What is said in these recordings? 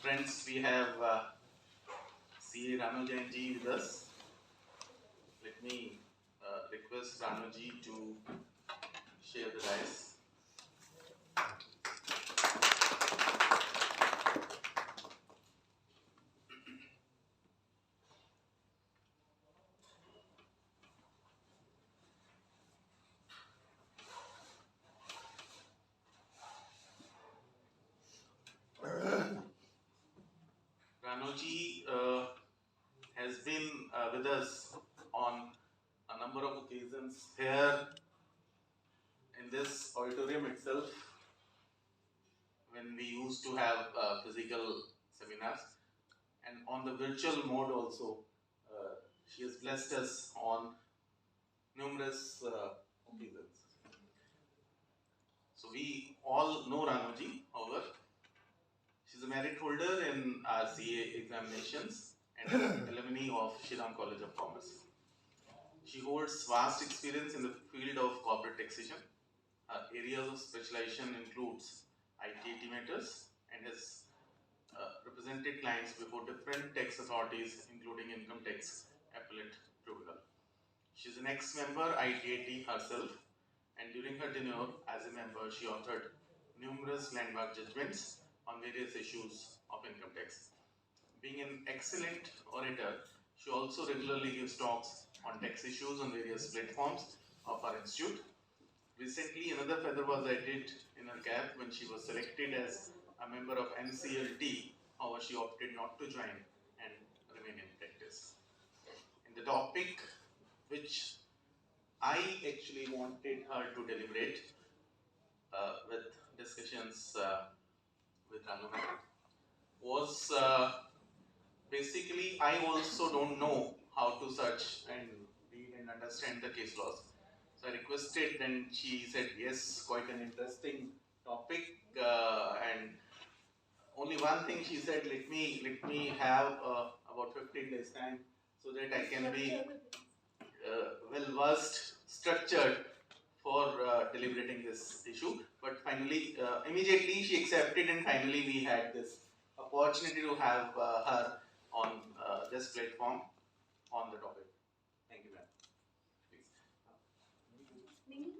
friends, we have CA Ranu Jain ji with us. Let me request Ranu ji to share the dice. Ranu ji has been with us on a number of occasions here in this auditorium itself when we used to have physical seminars, and on the virtual mode also. She has blessed us on numerous occasions. So we all know Ranuji, however. She's a merit holder in RCA examinations and alumni of Shriram College of Commerce. She holds vast experience in the field of corporate taxation. Her areas of specialization includes ITAT matters and has represented clients before different tax authorities, including income tax appellate tribunal. She's an ex-member ITAT herself, and during her tenure as a member, she authored numerous landmark judgments on various issues of income tax. Being an excellent orator, she also regularly gives talks on tax issues on various platforms of our institute. Recently, another feather was added in her cap when she was selected as a member of NCLT, however she opted not to join and remain in practice. In the topic which I actually wanted her to deliberate with discussions with Ranu was basically I also don't know how to search and read and understand the case laws. So I requested and she said yes, quite an interesting topic, and only one thing she said, let me have about 15 days time so that I can be well versed, structured for deliberating this issue. But finally, immediately she accepted, and finally we had this opportunity to have her on this platform on the topic. Thank you, ma'am. Please.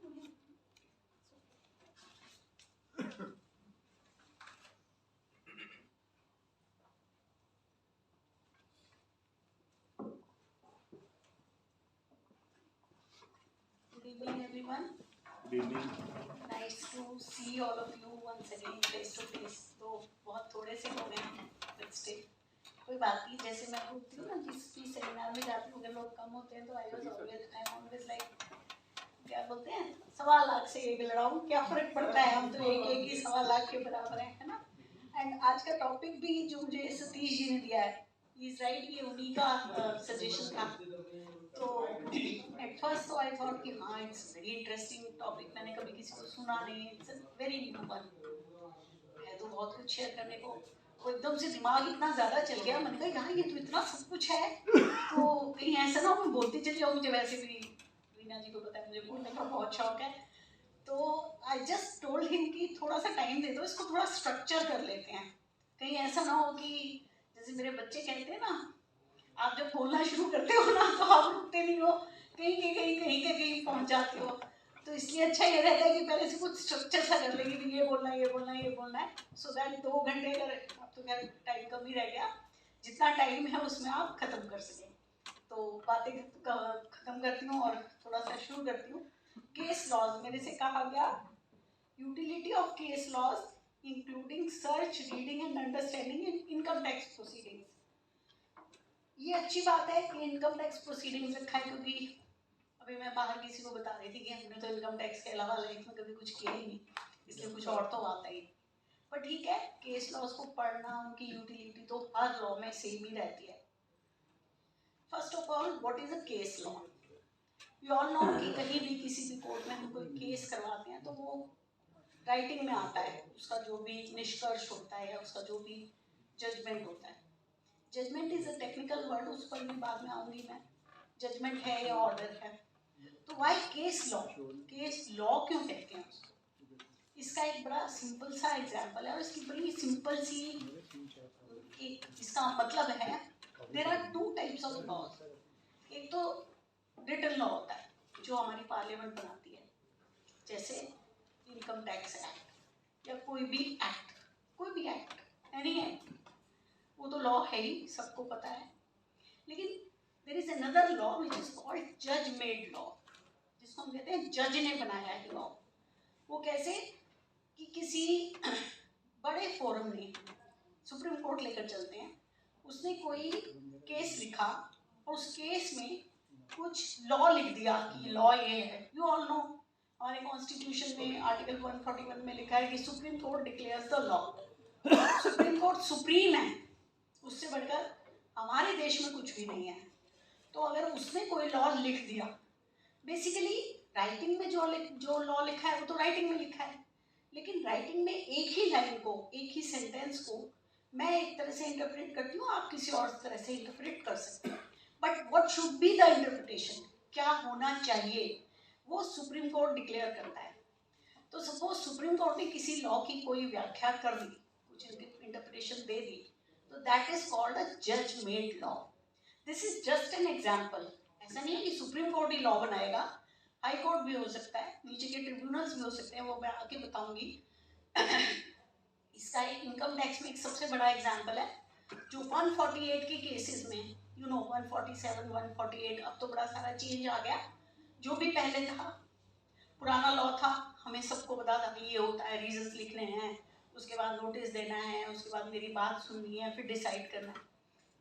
Good evening, everyone. Good evening. Nice to see all of you once again face to face. तो बहुत थोड़े से हो गए हैं, but still कोई बात नहीं. जैसे मैं बोलती हूँ ना, जिस भी सेमिनार में जाती हूँ अगर लोग कम होते हैं तो I'm always like क्या बोलते हैं, 1.25 लाख से एक लड़ाऊँ, क्या फर्क पड़ता है, हम तो एक ही 1.25 लाख के बराबर हैं, है ना. एंड आज का टॉपिक भी जो मुझे सतीश जी ने दिया है, इज राइट, ये उन्हीं का सजेशन था. तो एट फर्स्ट तो आई थॉट कि हाँ इट्स वेरी इंटरेस्टिंग टॉपिक, मैंने कभी किसी को सुना नहीं, इट्स वेरी न्यू वन है, तो बहुत कुछ शेयर करने को. वो एकदम से दिमाग इतना ज़्यादा चल गया, मैंने कहा यार ये तो इतना सब कुछ है, तो कहीं ऐसा ना मैं बोलती चली जाऊँ. मुझे वैसे भी रीना जी को पता है मुझे बोलने का बहुत शौक है, तो आई जस्ट टोल्ड हिम कि थोड़ा सा टाइम दे दो, इसको थोड़ा स्ट्रक्चर कर लेते हैं. कहीं ऐसा ना हो कि जैसे मेरे बच्चे कहते हैं ना, आप जब बोलना शुरू करते हो ना तो आप रुकते नहीं हो, कहीं पहुंच जाते हो. तो इसलिए अच्छा ये रहता है कि पहले से कुछ स्ट्रक्चर सा कर लेंगे कि ये बोलना है, ये बोलना है, ये बोलना है, सो दैट 2 घंटे अगर अब तो खैर टाइम कम ही रह गया, जितना टाइम है उसमें आप खत्म कर सकें. तो बातें खत्म करती हूँ और थोड़ा सा शुरू करती हूँ. केस लॉज मेरे से कहा गया, utility of case laws including search, reading and understanding in income tax proceedings. ये अच्छी बात है कि इनकम टैक्स प्रोसीडिंग्स रखा है, क्योंकि अभी मैं बाहर किसी को बता रही थी कि हमने तो इनकम टैक्स के अलावा लाइफ में कभी कुछ किया ही नहीं, इसलिए कुछ और तो आता ही. पर ठीक है, केस लॉज को पढ़ना, उनकी यूटिलिटी तो हर लॉ में सेम ही रहती है. First of all, what is a case law? You all know कि कहीं भी किसी भी कोर्ट में हम कोई केस करवाते हैं तो वो राइटिंग में आता है, उसका जो भी निष्कर्ष होता है या उसका जो भी जजमेंट होता है. Judgment is a technical word, उस पर भी बाद में आऊंगी मैं. जजमेंट है या ऑर्डर है. तो why case law? Case law क्यों कहते हैं उसको? इसका एक बड़ा सिंपल सा एग्जांपल है, और इसकी बड़ी सिंपल सी एक इसका मतलब है there are two types of laws. एक तो रिटन लॉ होता है जो हमारी पार्लियामेंट बनाती है, जैसे इनकम टैक्स एक्ट या कोई भी एक्ट, एनी एक्ट, वो तो लॉ है ही, सबको पता है। लेकिन there is another law which is called जज मेड लॉ, जिसको हम कहते हैं जज ने बनाया है लॉ। वो कैसे कि किसी बड़े फोरम ने, सुप्रीम कोर्ट लेकर चलते हैं, उसने कोई केस लिखा और उस केस में कुछ लॉ लिख दिया कि लॉ ये है। यू ऑल नो हमारे कॉन्स्टिट्यूशन में आर्टिकल 141 में लिखा है कि supreme court declares the law. Supreme court supreme है, उससे बढ़कर हमारे देश में कुछ भी नहीं है। तो अगर उसने कोई लॉ लिख दिया, बेसिकली राइटिंग में जो लॉ लिखा है वो तो राइटिंग में लिखा है, लेकिन राइटिंग में एक ही लाइन को, एक ही सेंटेंस को मैं एक तरह से इंटरप्रेट करती हूँ, आप किसी और तरह से इंटरप्रेट कर सकते हैं। But what should be the interpretation, क्या होना चाहिए, वो सुप्रीम कोर्ट डिक्लेयर करता है। तो सपोज सुप्रीम कोर्ट ने किसी लॉ की कोई व्याख्या कर दी, कुछ इंटरप्रिटेशन दे दी, तो दैट इज कॉल्ड अ जज made law. This is just an example. ऐसा नहीं है कि सुप्रीम कोर्ट ही लॉ बनाएगा, हाई कोर्ट भी हो सकता है, नीचे के ट्रिब्यूनल्स भी हो सकते हैं, वो मैं आगे बताऊंगी। इसका एक इनकम टैक्स में एक सबसे बड़ा एग्जाम्पल है, जो 148 के केसेस में, यू नो 147, 148, अब तो बड़ा सारा चेंज आ गया। जो भी पहले था, पुराना लॉ था, हमें सबको पता था कि ये होता है, रीजंस लिखने हैं, उसके बाद नोटिस देना है, उसके बाद मेरी बात सुननी है, फिर डिसाइड करना है।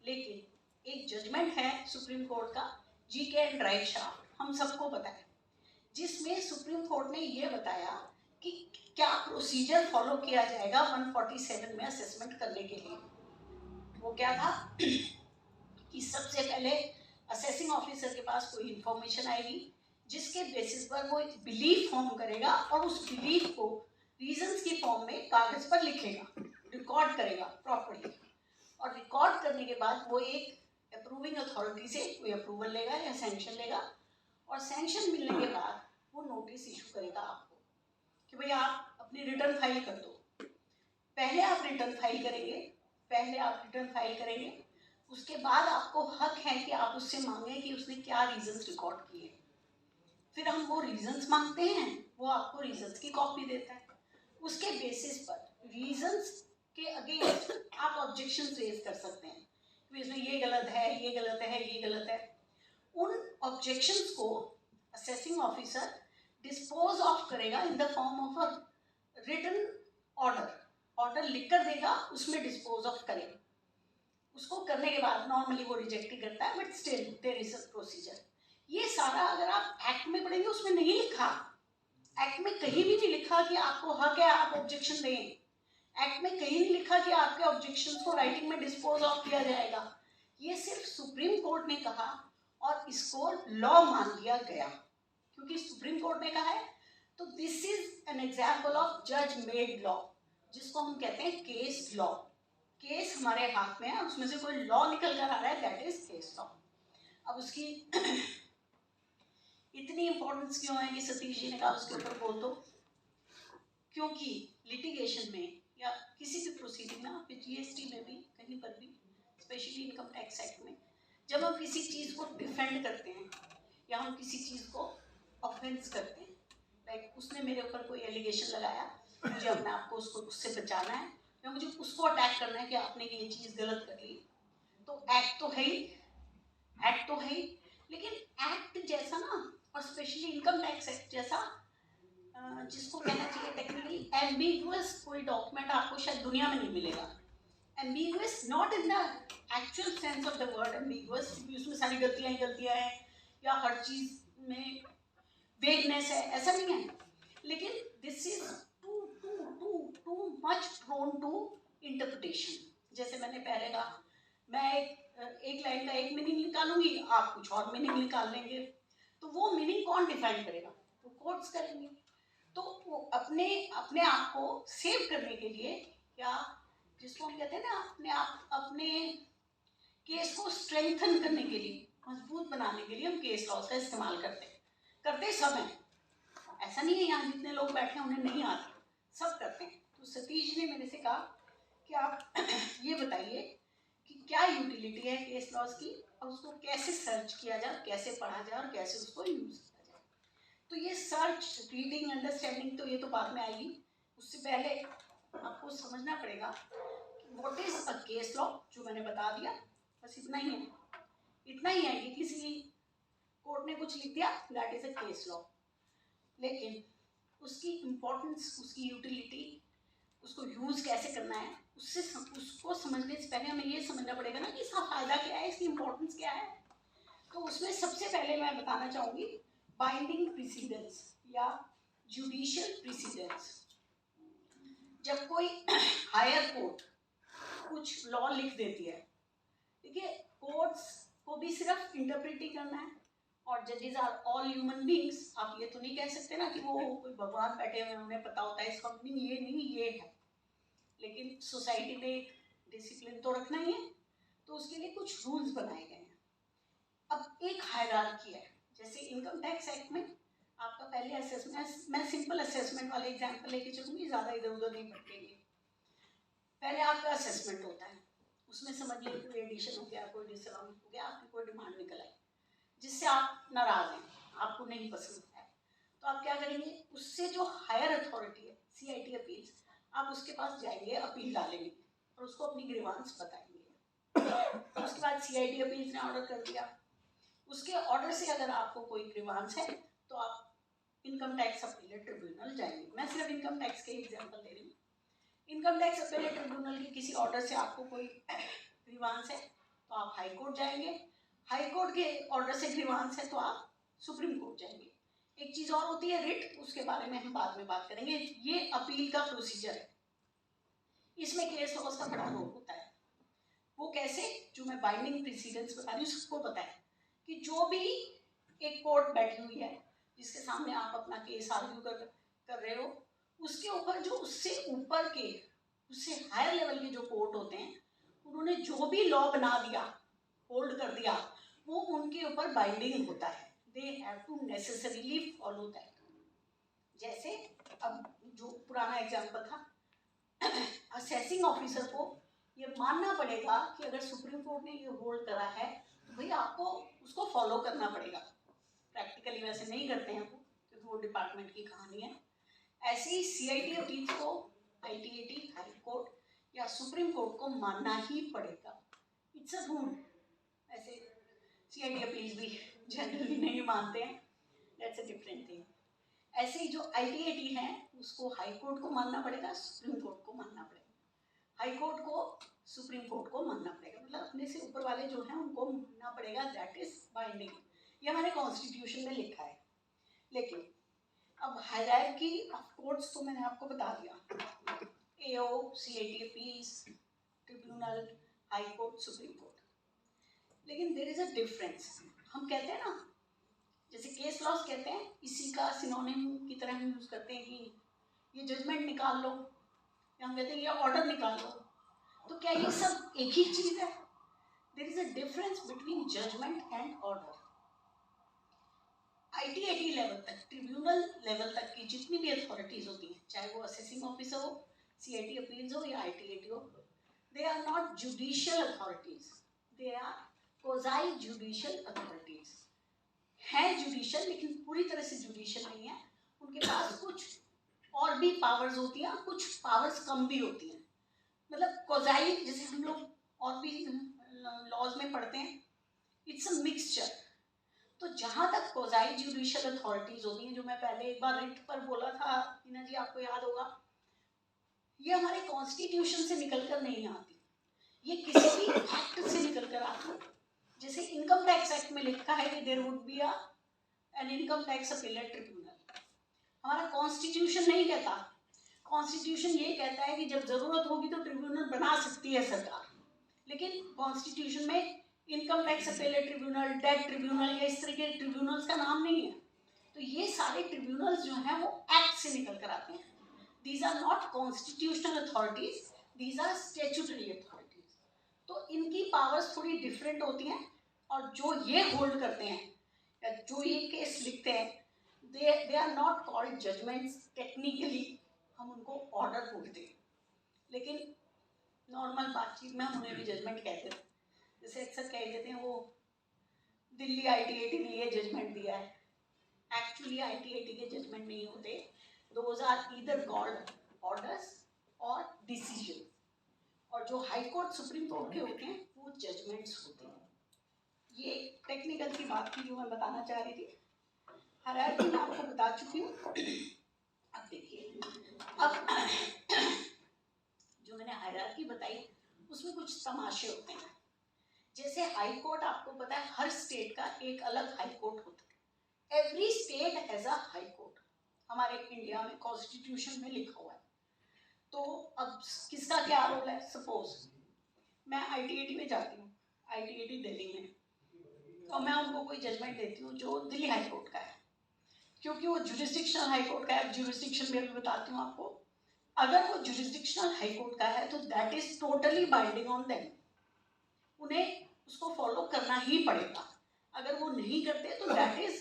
लेकिन एक जजमेंट है सुप्रीम कोर्ट का, जीके एंड राइट शाफ्ट, हम सबको पता है, जिसमें सुप्रीम कोर्ट ने ये बताया कि क्या प्रोसीजर फॉलो किया जाएगा 147 में असेसमेंट करने के लिए। वो क्या था कि सबसे पहले असेसिंग ऑफिसर के पास कोई इंफॉर्मेशन आएगी, जिसके बेसिस पर वो एक बिलीफ फॉर्म करेगा और उस बिलीफ को रीजंस की फॉर्म में कागज पर लिखेगा, रिकॉर्ड करेगा प्रॉपर्ली, और रिकॉर्ड करने के बाद वो एक अप्रूविंग अथॉरिटी से कोई अप्रूवल लेगा या सैंक्शन लेगा, और सैंक्शन मिलने के बाद वो नोटिस इशू करेगा आपको कि भाई आप अपनी रिटर्न फाइल कर दो। पहले आप रिटर्न फाइल करेंगे, उसके बाद आपको हक है कि आप उससे मांगे कि उसने क्या रीजंस रिकॉर्ड किए। फिर हम वो रीजंस मांगते हैं, वो आपको रीजंस की कॉपी देता है। उसके बेसिस पर रीजंस के अगेंस्ट आप ऑब्जेक्शंस रेज कर सकते हैं कि इसमें ये गलत है, ये गलत है, ये गलत है। उन ऑब्जेक्शंस को असेसिंग ऑफिसर डिस्पोज ऑफ करेगा in the form of a written order लिख कर देगा, उसमें डिस्पोज ऑफ करेगा। उसको करने के बाद नॉर्मली वो रिजेक्ट ही करता है, but still there is a procedure. ये सारा अगर आप एक्ट में पढ़ेंगे उसमें नहीं लिखा, एक्ट में कहीं भी नहीं लिखा कि आपको हक है आप ऑब्जेक्शन दें, एक्ट में कहीं नहीं लिखा कि आपके ऑब्जेक्शंस को राइटिंग में डिस्पोज ऑफ किया जाएगा। ये सिर्फ सुप्रीम कोर्ट ने कहा और इसको लॉ मान लिया गया, क्योंकि सुप्रीम कोर्ट ने कहा है। तो this is an example of जज मेड लॉ, जिसको हम कहते हैं केस लॉ। केस हमारे हाथ में है, उसमें से कोई लॉ निकल कर आ रहा है, दैट इज केस लॉ। अब उसकी इतनी इंपॉर्टेंस क्यों है कि सतीश जी ने कहा उसके ऊपर बोल दो, क्योंकि लिटिगेशन में या किसी भी प्रोसीडिंग में, आप जीएसटी में भी, कहीं पर भी, स्पेशली इनकम टैक्स एक्ट में, जब हम किसी चीज़ को डिफेंड करते हैं या हम किसी चीज़ को ऑफेंस करते हैं, लाइक उसने मेरे ऊपर कोई एलिगेशन लगाया, मुझे अपने आप को उससे बचाना है, या मुझे उसको अटैक करना है कि आपने ये चीज़ गलत कर ली, तो एक्ट तो है ही, लेकिन एक्ट जैसा ना, और स्पेशली इनकम टैक्स एक्ट जैसा, जिसको कहना चाहिए टेक्निकली एम्बिगुअस कोई डॉक्यूमेंट आपको शायद दुनिया में नहीं मिलेगा। Ambiguous not in the actual sense of the word ambiguous, उसमें सारी गलतियां हैं या हर चीज में वेगनेस है, ऐसा नहीं है, लेकिन this is too much prone to interpretation. जैसे मैंने पहले कहा, मैं एक लाइन का एक मीनिंग निकालूंगी, आप कुछ और मीनिंग निकाल लेंगे, तो वो मीनिंग कौन डिफाइन करेगा? वो कोर्ट्स करेंगे। तो वो अपने आप को सेव करने के लिए, या जिसको हम कहते हैं ना, अपने केस को स्ट्रेंथन करने के लिए, मजबूत बनाने के लिए हम केस लॉज का इस्तेमाल करते सब हैं। ऐसा नहीं है यहाँ जितने लोग बैठे हैं उन्हें नहीं आते, सब करते हैं। तो सतीश ने मेरे से कहा कि आप ये बताइए क्या यूटिलिटी है केस लॉज की और उसको कैसे सर्च किया जाए, कैसे पढ़ा जाए और कैसे उसको यूज किया जाए। तो ये सर्च, रीडिंग, अंडरस्टैंडिंग तो ये तो बाद में आएगी, उससे पहले आपको समझना पड़ेगा what is a case law, जो मैंने बता दिया, बस इतना ही है। इतना ही है कि किसी कोर्ट ने कुछ लिख दिया, that is a case law. लेकिन उसकी इम्पोर्टेंस, उसकी यूटिलिटी, उसको यूज कैसे करना है, उसको समझने से पहले हमें ये समझना पड़ेगा ना कि इसका फायदा क्या है, इसकी इम्पोर्टेंस क्या है। तो उसमें सबसे पहले मैं बताना चाहूंगी बाइंडिंग प्रीसीडेंस या जुडिशियल प्रीसीडेंस। जब कोई हायर कोर्ट कुछ लॉ लिख देती है, देखिए कोर्ट्स को भी सिर्फ इंटरप्रेट ही करना है, और जजेस आर ऑल ह्यूमन बीइंग्स। आप ये तो नहीं कह सकते ना कि वो कोई भगवान बैठे हुए उन्हें पता होता है इसका मीनिंग ये नहीं ये है। लेकिन सोसाइटी में एक डिसिप्लिन तो रखना ही है, तो उसके लिए कुछ रूल्स बनाए गए हैं। अब एक हायरार्की है, जैसे इनकम टैक्स एक्ट में आपका पहले असेसमेंट, मैं सिंपल असेसमेंट वाले एग्जांपल लेके चलूंगी, ज़्यादा इधर उधर नहीं भटकेंगे। पहले आपका असेसमेंट होता है, उसमें समझ लीजिए कोई एडिशन हो गया, कोई डिसअलाउंस हो गया, आपकी कोई डिमांड निकल आई जिससे आप नाराज हैं, आपको नहीं पसंद है, तो आप क्या करेंगे, उससे जो हायर अथॉरिटी है CIT अपील्स, आप उसके पास जाएंगे, अपील डालेंगे और उसको अपनी ग्रीवांस बताएंगे। उसके बाद CIT अपील्स ने ऑर्डर कर दिया, उसके ऑर्डर से अगर आपको कोई ग्रीवांस है तो आप इनकम टैक्स अपीलेट ट्रिब्यूनल जाएंगे। मैं सिर्फ इनकम टैक्स के एग्जाम्पल दे रही हूँ। इनकम टैक्स अपीलेट ट्रिब्यूनल के किसी ऑर्डर से आपको कोई ग्रीवांस है तो आप हाई कोर्ट जाएंगे, हाई कोर्ट के ऑर्डर से ग्रीवांस है तो आप सुप्रीम कोर्ट जाएंगे। एक चीज और होती है रिट, उसके बारे में हम बाद में बात करेंगे। ये अपील का प्रोसीजर है, इसमें केस लॉज का बड़ा रोल होता है। वो कैसे, जो मैं बाइंडिंग प्रेसिडेंस बता रही हूँ सबको पता है कि जो भी एक कोर्ट बैठी हुई है जिसके सामने आप अपना केस आर्ग्यू कर रहे हो, उसके ऊपर जो उससे ऊपर के, उससे हायर लेवल के जो कोर्ट होते हैं, उन्होंने जो भी लॉ बना दिया, होल्ड कर दिया, वो उनके ऊपर बाइंडिंग होता है। They have to necessarily follow that. जैसे अब जो पुराना एग्जाम्पल था, असेसिंग ऑफिसर को ये मानना पड़ेगा कि अगर सुप्रीम कोर्ट ने ये होल्ड करा है तो भाई आपको उसको फॉलो करना पड़ेगा। प्रैक्टिकली वैसे नहीं करते हैं वो, क्योंकि वो डिपार्टमेंट की कहानी है। ऐसे ही CIT अपील को ITAT, हाई कोर्ट या सुप्रीम कोर्ट को मानना ही पड़ेगा। It's a rule. ऐसे CIT अपील भी जनरली नहीं मानते हैं, दैट्स अ डिफरेंट थिंग। ऐसे ही जो ITAT है उसको हाई कोर्ट को मानना पड़ेगा, सुप्रीम कोर्ट को मानना पड़ेगा, हाई कोर्ट को सुप्रीम कोर्ट को मानना पड़ेगा, मतलब अपने से ऊपर वाले जो हैं उनको मानना पड़ेगा। That is binding. ये हमारे कॉन्स्टिट्यूशन में लिखा है। लेकिन अब हायरार्की ऑफ कोर्ट्स तो मैंने आपको बता दिया, AO, CIT appeals, tribunal, high court, supreme court. लेकिन देयर इज अ डिफरेंस। हम कहते हैं ना, जैसे केस लॉस कहते हैं, इसी का सिनोनिम की तरह हम यूज करते हैं कि ये जजमेंट निकाल लो, या हम कहते हैं ये ऑर्डर निकाल लो। तो क्या ये सब एक ही चीज है? There is a difference between judgment and order. ITAT level तक, ट्रिब्यूनल लेवल तक की जितनी भी अथॉरिटीज होती हैं, चाहे वो असेसिंग ऑफिसर हो, CIT अपील्स हो या ITAT हो, they are not judicial authorities, they are quasi judicial authorities. है जुडिशियल लेकिन पूरी तरह से जुडिशियल नहीं है। उनके पास कुछ और भी पावर्स होती हैं, कुछ पावर्स कम भी होती हैं। मतलब क्वाज़ी, जैसे हम लोग और भी लॉज में पढ़ते हैं, इट्स अ मिक्सचर। तो जहाँ तक क्वाज़ी जुडिशियल अथॉरिटीज होती हैं, जो मैं पहले एक बार रिट पर बोला था टीना जी, आपको याद होगा, ये हमारे कॉन्स्टिट्यूशन से निकलकर नहीं आती, ये किसी भी एक्ट से निकलकर आती है। जैसे इनकम टैक्स एक्ट में लिखा है कि there would be an income tax appellate tribunal. हमारा कॉन्स्टिट्यूशन नहीं कहता। कॉन्स्टिट्यूशन ये कहता है कि जब जरूरत होगी तो ट्रिब्यूनल बना सकती है सरकार, लेकिन कॉन्स्टिट्यूशन में income tax appellate tribunal, debt tribunal या इस तरह के ट्रिब्यूनल्स का नाम नहीं है। तो ये सारे ट्रिब्यूनल्स जो हैं वो एक्ट से निकल कर आते हैं। These are not constitutional authorities, these are statutory authorities. तो इनकी पावर्स थोड़ी डिफरेंट होती हैं, और जो ये होल्ड करते हैं या जो ये केस लिखते हैं, they are not called judgments. Technically हम उनको ऑर्डर बोलते हैं, लेकिन नॉर्मल बातचीत में हम उन्हें भी जजमेंट कहते हैं। जैसे अक्सर कह देते हैं वो दिल्ली ITAT ने ये जजमेंट दिया है, एक्चुअली ITAT के जजमेंट नहीं होते, those are either called orders और डिसीजन, और जो हाई कोर्ट सुप्रीम कोर्ट के होते हैं वो जजमेंट्स होते हैं। ये टेक्निकल की बात थी जो मैं बताना चाह रही थी। हायरार्की मैं आपको बता चुकी हूँ। अब देखिए, अब जो मैंने हायरार्की बताई उसमें कुछ तमाशे होते हैं। जैसे हाई कोर्ट, आपको पता है हर स्टेट का एक अलग हाई कोर्ट होता है, every state has a high court, हमारे इंडिया में कॉन्स्टिट्यूशन में लिखा हुआ है। तो अब किसका क्या रोल है? सपोज मैं ITAT में जाती हूँ, ITAT दिल्ली में, और मैं उनको कोई जजमेंट देती हूँ जो दिल्ली हाई कोर्ट का है, क्योंकि वो जुरिस्डिक्शनल हाई कोर्ट का है। जुरिस्डिक्शन में भी बताती हूँ आपको, अगर वो जुरिस्डिक्शनल हाई कोर्ट का है तो that is totally binding on them, उन्हें उसको फॉलो करना ही पड़ेगा। अगर वो नहीं करते तो दैट इज,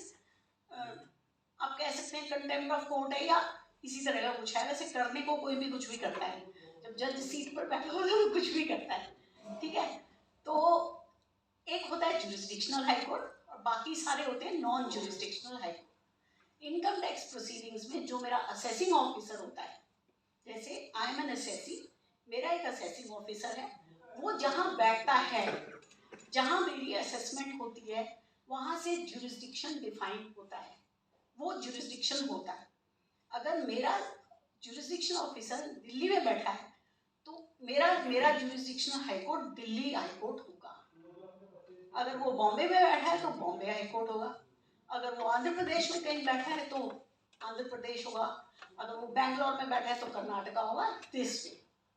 आप कह सकते हैं कंटेम्प्ट ऑफ कोर्ट है या इसी तरह का कुछ है। वैसे करने को कोई भी कुछ भी करता है, जब जज सीट पर बैठा होता है वो कुछ भी करता है, ठीक है। तो एक होता है जुरिस्डिक्शनल हाई कोर्ट और बाकी सारे होते हैं non jurisdictional high court. Income tax proceedings में जो मेरा असेसिंग ऑफिसर होता है, जैसे आई एम एन असेसी, मेरा एक असेसिंग ऑफिसर है, वो जहाँ बैठता है, जहाँ मेरी असेसमेंट होती है, वहाँ से जुरिस्डिक्शन डिफाइन होता है, वो जुरिस्डिक्शन होता है। अगर मेरा जुरिस्डिक्शन ऑफिसर दिल्ली में बैठा है तो मेरा jurisdictional high court Delhi high court होगा। अगर वो बॉम्बे में बैठा है तो बॉम्बे हाई कोर्ट होगा। अगर वो आंध्र प्रदेश में कहीं बैठा है तो आंध्र प्रदेश होगा। अगर वो बैंगलोर में बैठा है तो कर्नाटका होगा, दिस वे,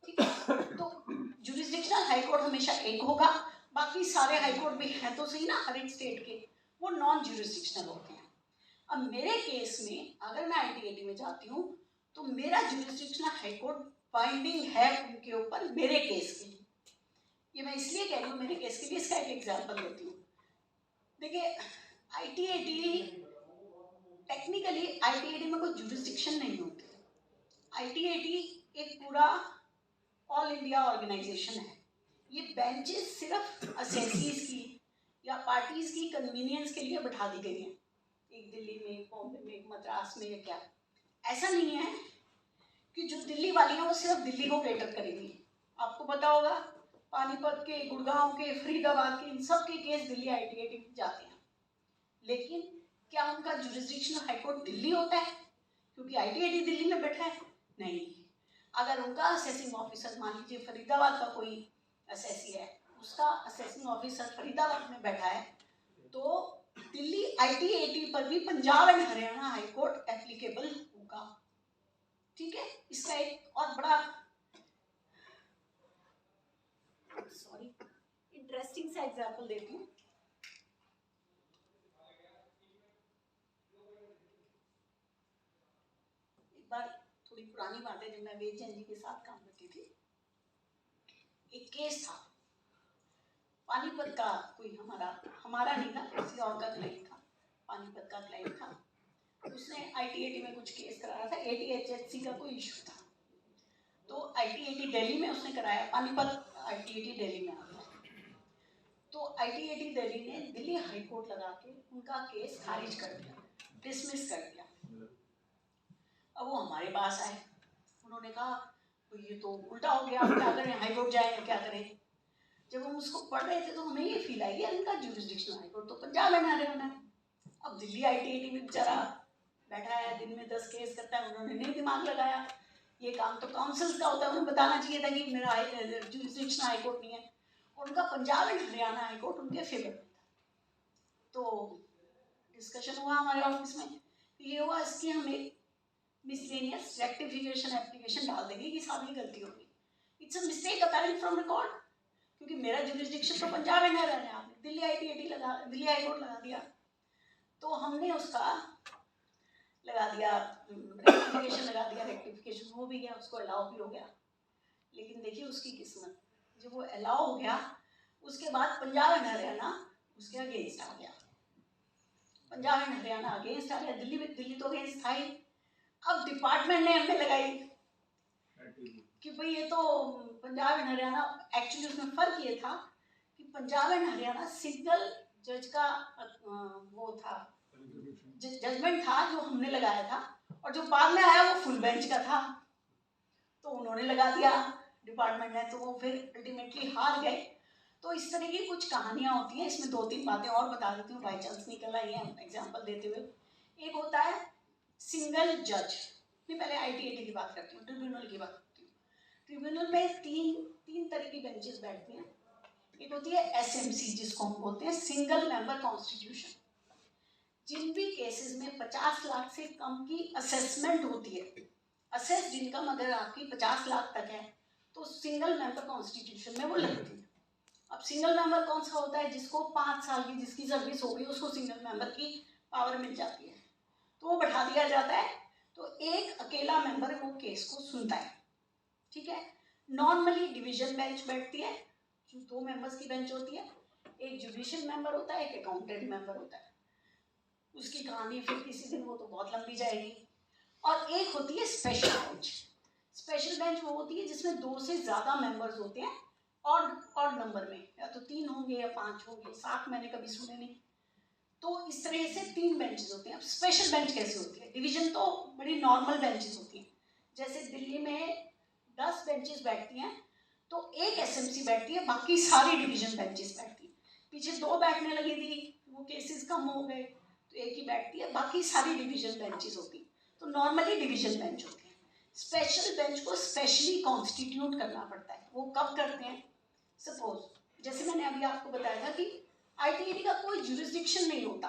ठीक है। तो जुरिस्डिक्शनल हाई कोर्ट हमेशा एक होगा, बाकी सारे हाई कोर्ट भी हैं तो सही ना हर एक स्टेट के, वो नॉन जुरिस्डिक्शनल होते हैं। अब मेरे केस में अगर मैं ITAT में जाती हूँ तो मेरा जुरिस्डिक्शनल हाई कोर्ट बाइंडिंग है उनके ऊपर मेरे केस के लिए। ये मैं इसलिए कह रही हूँ मेरे केस के लिए, इसका एक एग्जाम्पल देती हूँ। देखिए ITAT, टेक्निकली ITAT में कोई जुरिस्डिक्शन नहीं होती। ITAT एक पूरा ऑल इंडिया ऑर्गेनाइजेशन है। ये बेंचेस सिर्फ असेसीज की या पार्टीज की कन्वीनियंस के लिए बैठा दी गई हैं, एक दिल्ली में, एक बॉम्बे में, एक मद्रास में, या क्या। ऐसा नहीं है कि जो दिल्ली वाली है वो सिर्फ दिल्ली को केटर करेगी। आपको पता होगा पानीपत के, गुड़गांव के, फरीदाबाद के, इन सब के केस दिल्ली ITAT में जाते हैं, लेकिन क्या उनका जुरिस्डिक्शनल हाईकोर्ट दिल्ली होता है क्योंकि ITAT दिल्ली में बैठा है? नहीं। अगर उनका असेसिंग ऑफिसर, मान लीजिए फरीदाबाद का कोई असेसी है, उसका असेसिंग ऑफिसर फरीदाबाद में बैठा है, तो दिल्ली ITAT पर भी Punjab and Haryana high court applicable होगा, ठीक है। इसका एक और बड़ा इंटरेस्टिंग सा एग्जांपल देती हूँ। एक बार, थोड़ी पुरानी बात है, जब मैं वेद जैन जी के साथ काम करती थी, एक केस था पानीपत का, कोई हमारा नहीं था, किसी और का क्लाइंट था, पानीपत का क्लाइंट था। उसने ITAT में कुछ केस कराया था, ATHHC का कोई इशू था, तो ITAT दिल्ली में उसने कराया, पानीपत ITAT दिल्ली में आता है। तो ITAT दिल्ली ने दिल्ली हाई कोर्ट लगा के उनका केस खारिज कर दिया, डिसमिस कर दिया। अब वो हमारे पास आए, उन्होंने कहा तो ये तो उल्टा हो गया, क्या करें, हाई कोर्ट जाए क्या करें। जब हम उसको पढ़ रहे थे तो हमें ये फील आई यार इनका जुरिस्डिक्शनल हाई कोर्ट तो पंजाब में हरियाणा है। अब दिल्ली ITAT में बेचारा बैठा है, दिन में 10 केस करता है, उन्होंने नहीं दिमाग लगाया, ये काम तो काउंसिल्स का होता है, उन्हें बताना चाहिए था कि मेरा जुरिस्डिक्शनल हाई कोर्ट नहीं है। उनका Punjab and Haryana high court उनके फेवर में था। तो डिस्कशन हुआ हमारे ऑफिस में, ये हुआ इसकी हम एक मिसलेनियस रेक्टिफिकेशन एप्लीकेशन डाल देंगे कि साहब ये गलती होगी, it's a mistake apparent from record, क्योंकि मेरा जुरिस्डिक्शन तो पंजाब एंड हरियाणा है, आपने दिल्ली ITAT लगा, दिल्ली हाई कोर्ट लगा दिया। तो हमने उसका लगा दिया, रेक्टिफिकेशन लगा दिया, रेक्टिफिकेशन हो भी गया, उसको अलाउ भी हो गया। लेकिन देखिए उसकी किस्मत, जब वो अलाउ हो गया उसके बाद पंजाब एंड हरियाणा उसके अगेंस्ट आ गया, पंजाब एंड हरियाणा अगेंस्ट आ गया, दिल्ली तो अगेंस्ट था ही। अब डिपार्टमेंट ने हमें लगाई कि भाई ये तो पंजाब एंड हरियाणा, एक्चुअली उसमें फर्क ये था कि पंजाब एंड हरियाणा सिंगल जज का वो था, जजमेंट था जो हमने लगाया था, और जो बाद में आया वो फुल बेंच का था, तो उन्होंने लगा दिया डिपार्टमेंट ने, तो वो फिर अल्टीमेटली हार गए। तो इस तरह की कुछ कहानियाँ होती हैं। इसमें 2-3 बातें और बता देती हूँ, बाई चांस निकल आई है एग्जाम्पल देते हुए। एक होता है सिंगल जज, नहीं पहले ITAT की बात करती हूँ, ट्रिब्यूनल की बात करती हूँ। ट्रिब्यूनल में तीन तरह की बेंचेस बैठती हैं। एक होती है SMC, जिसको हम बोलते हैं सिंगल मेंबर कॉन्स्टिट्यूशन। जिन भी केसेस में 50 लाख से कम की असेसमेंट होती है, असेस्ड इनकम अगर आपकी 50 लाख तक है, तो सिंगल मेंबर कॉन्स्टिट्यूशन में वो लगती है। अब सिंगल मेंबर कौन सा होता है? जिसको 5 साल की जिसकी सर्विस हो गई उसको सिंगल मेंबर की पावर मिल जाती है, तो वो बैठा दिया जाता है, तो एक अकेला मेंबर वो केस को सुनता है, ठीक है। नॉर्मली डिवीजन बेंच बैठती है, जो 2 मेंबर्स की बेंच होती है। एक जुडिशियल मेंबर होता है, एक अकाउंटेंट मेंबर होता है। उसकी कहानी फिर किसी दिन, वो तो बहुत लंबी जाएगी। और एक होती है स्पेशल बेंच। स्पेशल बेंच वो होती है जिसमें 2 से ज़्यादा मेंबर्स होते हैं, और नंबर में, या तो 3 होंगे या 5 होंगे, 7 मैंने कभी सुने नहीं। तो इस तरह से 3 बेंचेस होते हैं। अब स्पेशल बेंच कैसे होती है? डिवीजन तो बड़ी नॉर्मल बेंचेस होती हैं, जैसे दिल्ली में 10 बेंचेस बैठती हैं, तो एक SMC बैठती है, बाकी सारी डिवीजन बेंचेस बैठती हैं। पीछे 2 बैठने लगी थी, वो केसेस कम हो गए, तो एक ही बैठती है, बाकी सारी डिवीजन बेंचेस होती हैं। तो नॉर्मली डिवीजन बेंच होती है। स्पेशल बेंच को स्पेशली कॉन्स्टिट्यूट करना पड़ता है। वो कब करते हैं? सपोज जैसे मैंने अभी आपको बताया था कि ITAT का कोई जुरिस्डिक्शन नहीं होता,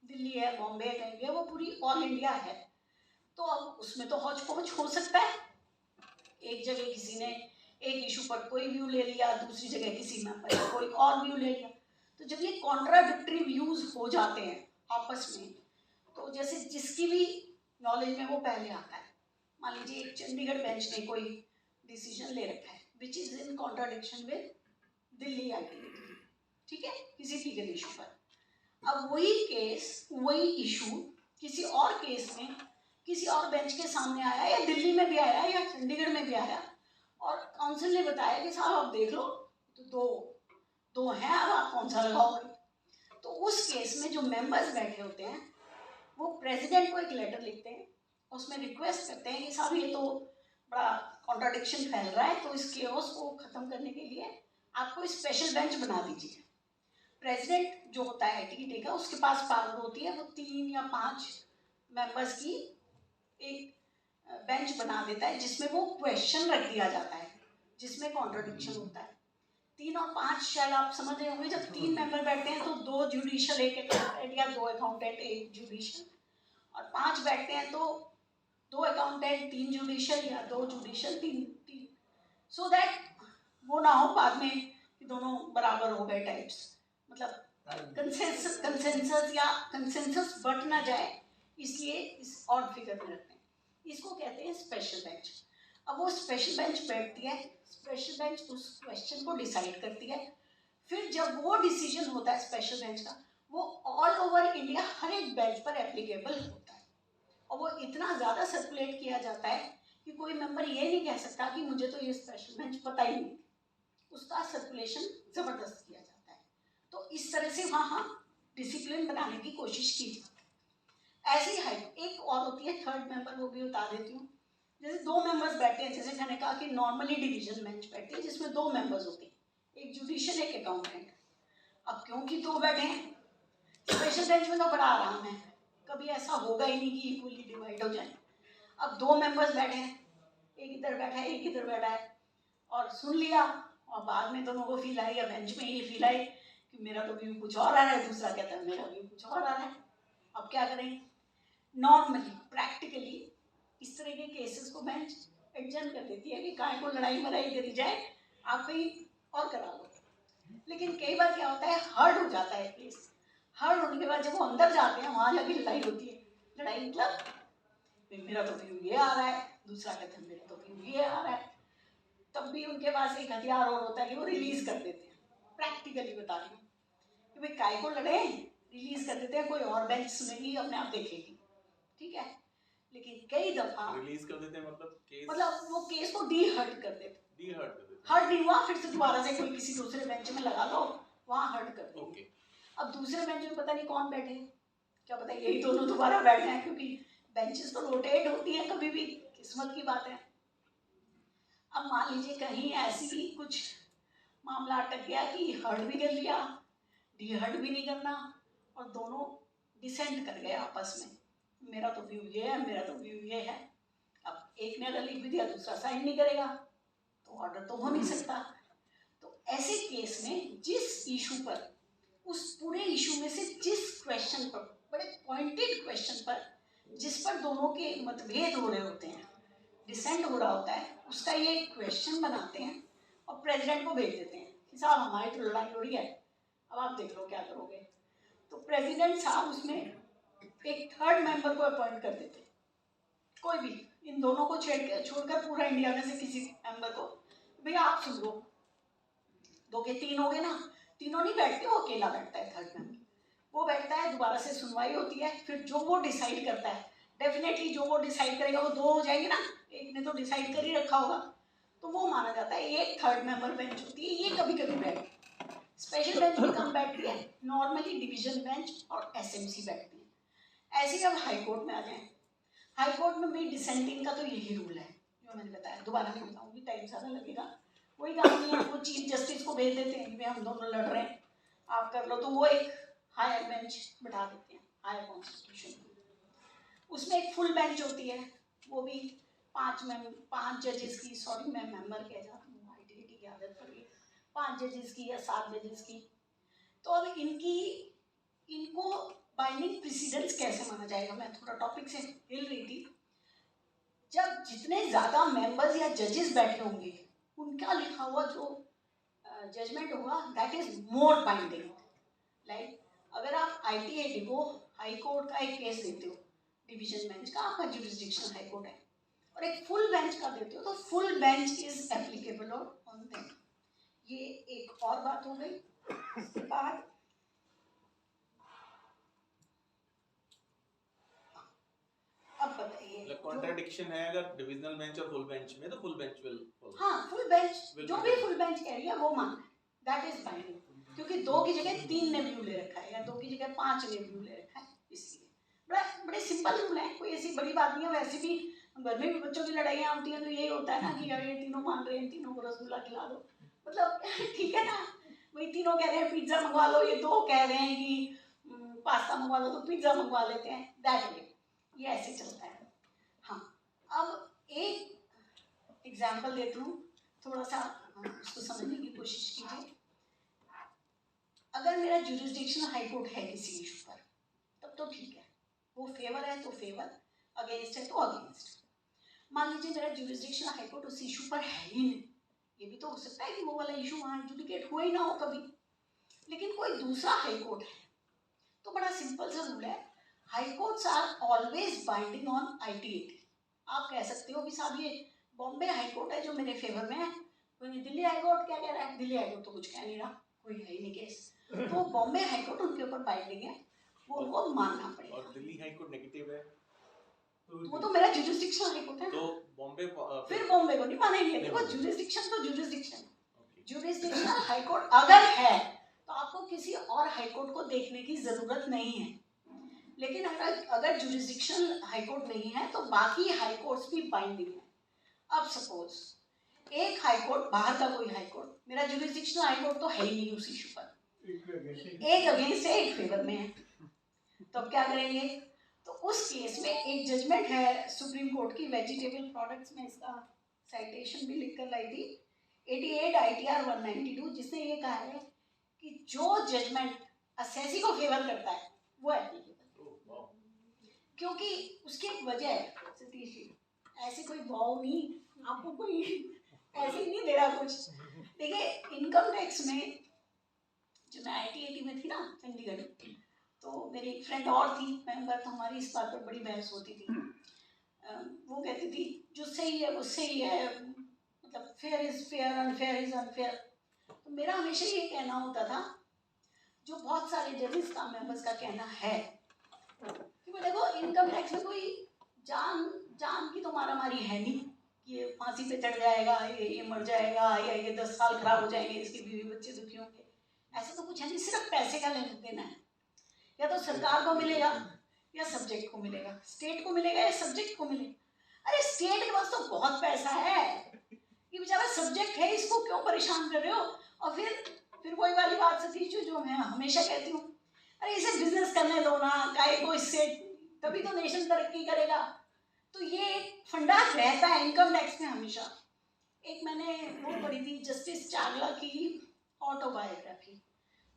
दिल्ली है, बॉम्बे है, कहीं है, वो पूरी ऑल इंडिया है। तो अब उसमें तो हौच पौच हो सकता है, एक जगह किसी ने एक इशू पर कोई व्यू ले लिया, दूसरी जगह किसी मेंबर ने कोई और व्यू ले लिया। तो जब ये कॉन्ट्राडिक्टरी व्यूज हो जाते हैं आपस में, तो जैसे जिसकी भी नॉलेज में वो पहले आता है, मान लीजिए एक चंडीगढ़ बेंच ने कोई डिसीजन ले रखा है which is in contradiction with Delhi ITAT, ठीक है, किसी लीगल इशू पर। अब वही केस, वही इशू किसी और केस में किसी और बेंच के सामने आया, या दिल्ली में भी आया या चंडीगढ़ में भी आया, और काउंसिल ने बताया कि साहब आप देख लो, तो दो हैं, अब आप कौन सा लगाओगे। तो उस केस में जो मेंबर्स बैठे होते हैं वो प्रेसिडेंट को एक लेटर लिखते हैं, उसमें रिक्वेस्ट करते हैं कि साहब ये तो बड़ा कॉन्ट्राडिक्शन फैल रहा है, तो इस केओस को ख़त्म करने के लिए आपको स्पेशल बेंच बना दीजिए। प्रेसिडेंट जो होता है ITAT का, उसके पास पावर होती है, वो 3 या 5 मेंबर्स की एक बेंच बना देता है, जिसमें वो क्वेश्चन रख दिया जाता है जिसमें कॉन्ट्राडिक्शन होता है। 3 और 5 शायद आप समझ रहे होंगे, जब 3 मेंबर बैठते हैं तो 2 जुडिशियल, एक अकाउंटेंट, या 2 अकाउंटेंट एक जुडिशियल, और 5 बैठते हैं तो 2 अकाउंटेंट 3 जुडिशियल, या 2 जुडिशियल 3, सो दैट वो ना हो बाद में कि दोनों बराबर हो गए टाइप्स, मतलब कंसेंसस या कंसेंसस बट ना जाए, इसलिए इस ऑड फिगर में रखते हैं। इसको कहते हैं स्पेशल बेंच। अब वो स्पेशल बेंच बैठती है, स्पेशल बेंच उस क्वेश्चन को डिसाइड करती है। फिर जब वो डिसीजन होता है स्पेशल बेंच का, वो ऑल ओवर इंडिया हर एक बेंच पर एप्लीकेबल होता है, और वो इतना ज़्यादा सर्कुलेट किया जाता है कि कोई मेंबर ये नहीं कह सकता कि मुझे तो ये स्पेशल बेंच पता ही नहीं। उसका सर्कुलेशन ज़बरदस्त किया जाता है। तो इस तरह से वहाँ डिसिप्लिन बनाने की कोशिश की जाती है। ऐसे ही हाइट एक और होती है, थर्ड मेंबर, वो भी बता देती हूँ। जैसे 2 मेंबर्स बैठते हैं, जैसे मैंने कहा कि नॉर्मली डिवीजन बेंच बैठती है जिसमें 2 मेंबर्स होते हैं, एक जुडिशियल एक अकाउंटेंट। अब क्योंकि 2 बैठे हैं, स्पेशल बेंच में तो बड़ा आराम है, कभी ऐसा होगा ही नहीं कि इक्वली डिवाइड हो जाए। अब 2 मेंबर्स बैठे हैं, एक इधर बैठा है एक इधर बैठा है, और सुन लिया, और बाद में दोनों को फील आई, या बेंच में ये फील आई कि मेरा तो व्यू कुछ और आ रहा है, दूसरा कहता है मेरा व्यू कुछ और आ रहा है। अब क्या करें? नॉर्मली प्रैक्टिकली इस तरह के केसेस को बेंच एडजर्न कर देती है कि काय को लड़ाई मराई करी जाए, आप कहीं और करा लो। लेकिन कई बार क्या होता है, हर्ड हो जाता है केस। हर्ड होने के बाद जब वो अंदर जाते हैं, वहाँ जाके लड़ाई होती है। लड़ाई मतलब मेरा तो व्यू ये आ रहा है, दूसरा कहता है मेरा तो व्यू ये आ रहा है। तब भी उनके पास एक हथियार और होता है कि वो रिलीज कर देते हैं। प्रैक्टिकली बता रही हूँ कि भाई काय को लड़े, रिलीज कर देते हैं, कोई और बेंच सुनेगी, अपने आप देखेगी, ठीक है। लेकिन कई दफा रिलीज कर देते हैं, मतलब वो केस को डी हर्ट कर देते, डी हर्ट कर देते हैं। हर्ट नहीं हुआ, फिर से दोबारा से कोई किसी दूसरे बेंच में लगा लो, वहाँ हर्ड कर देंगे। ओके। अब दूसरे बेंच में पता नहीं कौन बैठे, क्या पता यही दोनों दोबारा बैठे हैं, क्योंकि बेंचेस तो रोटेट होती है कभी भी, किस्मत की बात है। अब मान लीजिए कहीं ऐसी कुछ मामला अटक गया कि हर्ड भी कर लिया, डीहर्ड भी नहीं करना, और दोनों डिसेंट कर गए आपस में, मेरा तो व्यू ये है, मेरा तो व्यू ये है। अब एक ने अगर लिख भी दिया, दूसरा साइन नहीं करेगा, तो ऑर्डर तो हो नहीं सकता। तो ऐसे केस में जिस इशू पर, उस पूरे इशू में से जिस क्वेश्चन पर, बड़े पॉइंटेड क्वेश्चन पर, जिस पर दोनों के मतभेद हो रहे होते हैं, डिसेंट हो रहा होता है, उसका ये क्वेश्चन बनाते हैं और प्रेसिडेंट को भेज देते हैं कि साहब हमारी तो लड़ाई हो रही है, अब आप देख लो क्या करोगे। तो प्रेसिडेंट साहब उसमें एक थर्ड मेंबर को अपॉइंट कर देते, कोई भी, इन दोनों को छोड़कर पूरा इंडिया में से किसी मेंबर को, भैया आप सुन लो, 2 के 3 हो गए ना, तीनों नहीं बैठते, वो अकेला बैठता है थर्ड मेंबर, वो बैठता है, दोबारा से सुनवाई होती है, फिर जो वो डिसाइड करता है, डेफिनेटली जो वो डिसाइड करेगा वो 2 हो जाएंगे ना, एक ने तो डिसाइड कर ही रखा होगा, तो वो माना जाता है। एक थर्ड मेंबर बेंच होती है, ये कभी कभी बैठती है, स्पेशल बेंच भी कम बैठती है, नॉर्मली डिवीजन बेंच और एसएमसी बैठती है। ऐसे ही अब हाई कोर्ट में आ जाए, हाई कोर्ट में भी डिसेंटिंग का तो यही रूल है जो मैंने बताया, दोबारा नहीं बताऊंगी, टाइम ज़्यादा लगेगा। वही कहानी है, वो चीफ जस्टिस को भेज देते हैं कि हम दोनों लड़ रहे हैं, आप कर लो, तो वो एक हायर बेंच बिठा देते हैं, हायर कॉन्स्टिट्यूशन। उसमें एक फुल बेंच होती है, वो भी 5 जजेस की, सॉरी मैं मेंबर कह जाती हूँ, आईटीटी की आदत पड़ गई, 5 जजेस की या 7 जजेस की। तो अब इनको बाइंडिंग प्रेसिडेंस कैसे माना जाएगा, मैं थोड़ा टॉपिक से हिल रही थी। जब जितने ज़्यादा मेंबर्स या जजेस बैठे होंगे, उनका लिखा हुआ जो जजमेंट होगा, that is more binding. Like अगर आप आईटीएटी को हाई कोर्ट का एक केस देते हो, डिवीजन बेंच का, आपका जुरिस्डिक्शनल हाई कोर्ट है, और एक फुल बेंच का देते हो, तो full bench is applicable on them. ये एक और बात हो गई। उसके बाद अब बताइए, कॉन्ट्राडिक्शन है अगर डिविजनल बेंच और फुल बेंच में, तो फुल बेंच विल, हाँ फुल बेंच, जो भी फुल बेंच कह रही है वो मानना है, दैट इज बाइंडिंग, क्योंकि 2 की जगह 3 ने व्यू ले रखा है, या 2 की जगह 5 ने व्यू ले रखा है, इसलिए बड़े सिंपल रूल है, कोई ऐसी बड़ी बात नहीं है। वैसे भी घर में भी बच्चों की लड़ाइयाँ होती हैं, तो यही होता है ना कि यार ये तीनों मान रहे हैं, तीनों को रसगुल्ला खिला दो, मतलब ठीक है ना, वही तीनों कह रहे हैं पिज्जा मंगवा लो, ये 2 कह रहे हैं कि पास्ता मंगवा लो, तो पिज्जा मंगवा लेते हैं, दैट वे, ये ऐसे चलता है। हाँ, अब एक एग्जाम्पल देती हूँ, थोड़ा सा उसको समझने की कोशिश कीजिए। अगर मेरा जुरिस्डिक्शनल हाई कोर्ट है किसी इशू पर, तब तो ठीक है, वो फेवर है तो फेवर, अगेंस्ट है तो अगेंस्ट। मान लीजिए मेरा जुरिस्डिक्शनल हाई कोर्ट उस इशू पर है ही नहीं, ये भी तो हो सकता है कि वो वाला इशू वहाँ एडजुडिकेट हुआ ही ना हो कभी, लेकिन कोई दूसरा हाई कोर्ट है, तो बड़ा सिंपल सा रूल है, high courts are always binding on ITAT. आप कह सकते हो कि साहब ये बॉम्बे हाई कोर्ट है जो मेरे फेवर में है, कोई दिल्ली हाई कोर्ट क्या कह रहा है, दिल्ली हाई कोर्ट तो कुछ कह नहीं रहा, कोई है ही नहीं केस, तो बॉम्बे हाई कोर्ट उनके ऊपर बाइंडिंग है, वो उनको मानना पड़ेगा। और दिल्ली हाई कोर्ट नेगेटिव है, वो तो मेरा जुरिस्डिक्शन हाई कोर्ट है, तो बॉम्बे फिर बॉम्बे को नहीं मानेंगे। देखो जुरिस्डिक्शन तो जुरिस्डिक्शन, जुरिस्डिक्शनल हाई कोर्ट अगर है तो आपको किसी और हाई कोर्ट को देखने की जरूरत नहीं है, लेकिन अगर जुरिस्डिक्शनल हाई कोर्ट नहीं है तो बाकी हाई कोर्ट्स भी बाइंडिंग है। अब सपोज एक हाई कोर्ट, बाहर का कोई हाई कोर्ट, मेरा जुरिस्डिक्शनल हाई कोर्ट तो है ही नहीं उस इशू पर, एक अगेंस्ट है एक फेवर में है, तो अब क्या करेंगे, तो उस केस में एक जजमेंट है सुप्रीम कोर्ट की, वेजिटेबल प्रोडक्ट्स में इसका साइटेशन भी लिख कर लाई थी, 88 ITR 192, जिसने ये कहा है कि जो जजमेंट असेसी को फेवर करता है वो एप्लीकेबल, क्योंकि उसकी एक वजह है सतीश जी, ऐसे कोई भाव नहीं, आपको कोई ऐसे नहीं दे रहा कुछ। देखिए इनकम टैक्स में जो मैं IIT में थी ना चंडीगढ़, तो मेरी एक फ्रेंड और थी मेंबर, तो हमारी इस बात पर बड़ी बहस होती थी। वो कहती थी जो सही है वो सही है, मतलब fair is fair, unfair is unfair. तो मेरा हमेशा ये कहना होता था, जो बहुत सारे जजेस का मेंबर्स का कहना है कि वो देखो इनकम टैक्स में कोई जान की तो मारामारी है नहीं, ये फांसी पे चढ़ जाएगा, ये मर जाएगा, या ये 10 साल खराब हो जाएंगे, इसके बीवी बच्चे दुखी होंगे, ऐसा तो कुछ है नहीं, सिर्फ पैसे का लेना देना है, या तो सरकार को मिलेगा या सब्जेक्ट को मिलेगा, स्टेट को मिलेगा या सब्जेक्ट को मिलेगा। अरे स्टेट के पास तो बहुत पैसा है, ये बेचारा सब्जेक्ट है, इसको क्यों परेशान कर रहे हो। और फिर वही वाली बात सतीश जो मैं हमेशा कहती हूँ, अरे इसे बिजनेस करने दो ना, काहे को इससे, तभी तो नेशन तरक्की करेगा। तो ये एक फंडा रहता है इनकम टैक्स में हमेशा। एक मैंने वो पढ़ी थी जस्टिस चावला की ऑटोबायोग्राफी,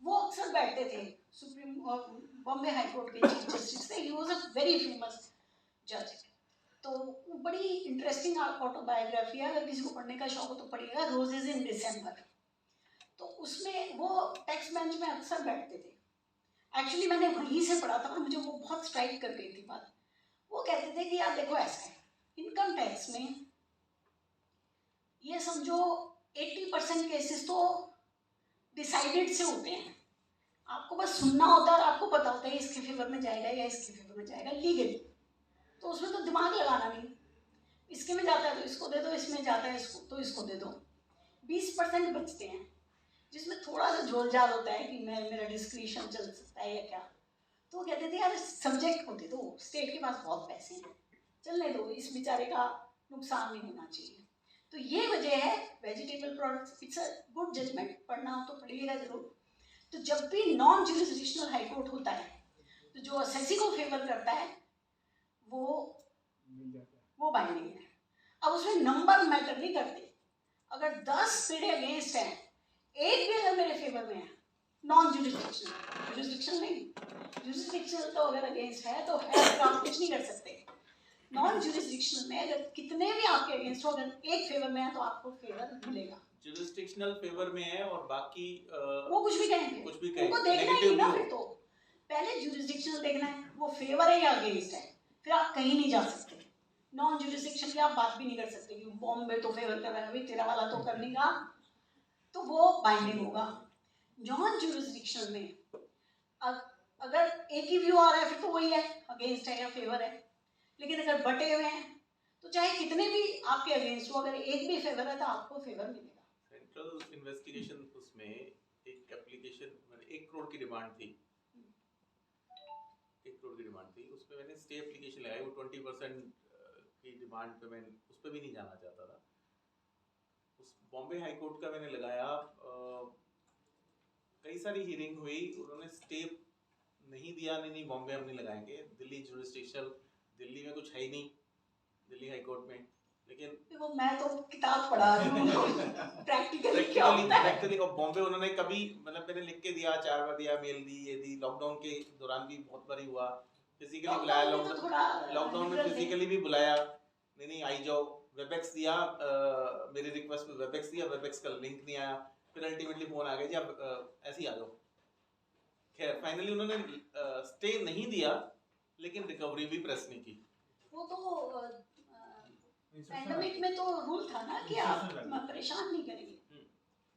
वो अक्सर बैठते थे सुप्रीम बॉम्बे हाई कोर्ट के चीफ जस्टिस थे, he was a very famous जज। तो बड़ी इंटरेस्टिंग ऑटोबायोग्राफी है, अगर किसी को पढ़ने का शौक हो तो पढ़िएगा, रोजेज इन दिसंबर। तो उसमें वो टैक्स बेंच में अक्सर बैठते थे, एक्चुअली मैंने वहीं से पढ़ा था और मुझे वो बहुत स्ट्राइक कर गई थी बात। वो कहते थे कि यार देखो ऐसा है, इनकम टैक्स में ये समझो 80% केसेस तो डिसाइडेड से होते हैं, आपको बस सुनना होता है और आपको पता होता है इसके फेवर में जाएगा या इसके फेवर में जाएगा लीगली, तो उसमें तो दिमाग लगाना नहीं, इसके में जाता है तो इसको दे दो, इसमें जाता है इसको तो इसको दे दो। 20% बचते हैं जिसमें थोड़ा सा झोलझाल होता है कि मेरा डिस्क्रिशन चल सकता है या क्या। तो वो कहते थे यार सब्जेक्ट को दे दो, स्टेट के पास बहुत पैसे हैं, चलने दो, इस बेचारे का नुकसान नहीं होना चाहिए। तो ये वजह है vegetable products, it's a good judgment, पढ़ना हो तो पढ़िएगा जरूर। तो जब भी नॉन जुरिसडिक्शनल हाई कोर्ट होता है तो जो असेसी को फेवर करता है वो बाइंडिंग है। अब उसमें नंबर मैटर नहीं करते, अगर 10 मेरे अगेंस्ट हैं, एक भी अगर मेरे फेवर में है, नॉन जुरिसडिक्शनल, जुरिसडिक्शनल नहीं, जुरिसडिक्शनल तो अगर अगेंस्ट है तो है, तो आप कुछ नहीं कर सकते। नॉन जुरिसडिक्शनल में अगर कितने भी आपके अगेंस्ट हो, अगर एक फेवर में है तो आपको फेवर मिलेगा। जुरिसडिक्शनल फेवर में है और बाकी वो कुछ भी कहेंगे, उनको देखना ही ना, फिर तो पहले जुरिसडिक्शनल देखना है वो फेवर है या अगेंस्ट है, फिर आप कहीं नहीं जा सकते। नॉन जुरिसडिक्शन की आप बात भी नहीं कर सकते कि बॉम्बे तो फेवर कर रहा है, अभी तेरा वाला तो कर नहीं का, तो वो बाइंडिंग होगा। नॉन जुरिसडिक्शनल में अगर एक ही व्यू आ रहा है फिर तो वही है, अगेंस्ट है या फेवर है। लेकिन अगर बटे हुए हैं तो चाहे कितने भी आपके अगेंस्ट हो, अगर एक भी फेवर है तो आपको फेवर मिलेगा। सेंट्रल इन्वेस्टिगेशन उसमें एक एप्लीकेशन, मैंने 1 करोड़ की डिमांड थी, 1 करोड़ की डिमांड थी, उसमें मैंने स्टे एप्लीकेशन लगाई, वो 20% की डिमांड पे मैं उस पर भी नहीं जाना चाहता था। उस बॉम्बे हाई कोर्ट का मैंने लगाया, कई सारी हियरिंग हुई, उन्होंने स्टे नहीं दिया, नहीं बॉम्बे हम नहीं लगाएंगे, दिल्ली जुरिसडिक्शनल, दिल्ली में कुछ है ही नहीं दिल्ली हाई कोर्ट में। लेकिन देखो मैं तो किताब पढ़ा रही हूँ प्रैक्टिकली क्या होता है। प्रैक्टिकली और बॉम्बे उन्होंने कभी, मतलब मैंने लिख के दिया, 4 बार दिया, मेल दी, ये दी, लॉकडाउन के दौरान भी बहुत बार हुआ, फिजिकली बुलाया, लॉकडाउन में फिजिकली भी बुलाया, नहीं आई जाओ, वेबएक्स दिया, मेरी रिक्वेस्ट पे वेबएक्स दिया, वेबएक्स का लिंक नहीं आया, फिर अल्टीमेटली फोन आ गया जी आप ऐसे ही आ जाओ। खैर फाइनली उन्होंने स्टे नहीं दिया, लेकिन रिकवरी भी प्रेस नहीं की। वो तो पैंडेमिक में तो रूल था ना कि आप परेशान नहीं करेंगे,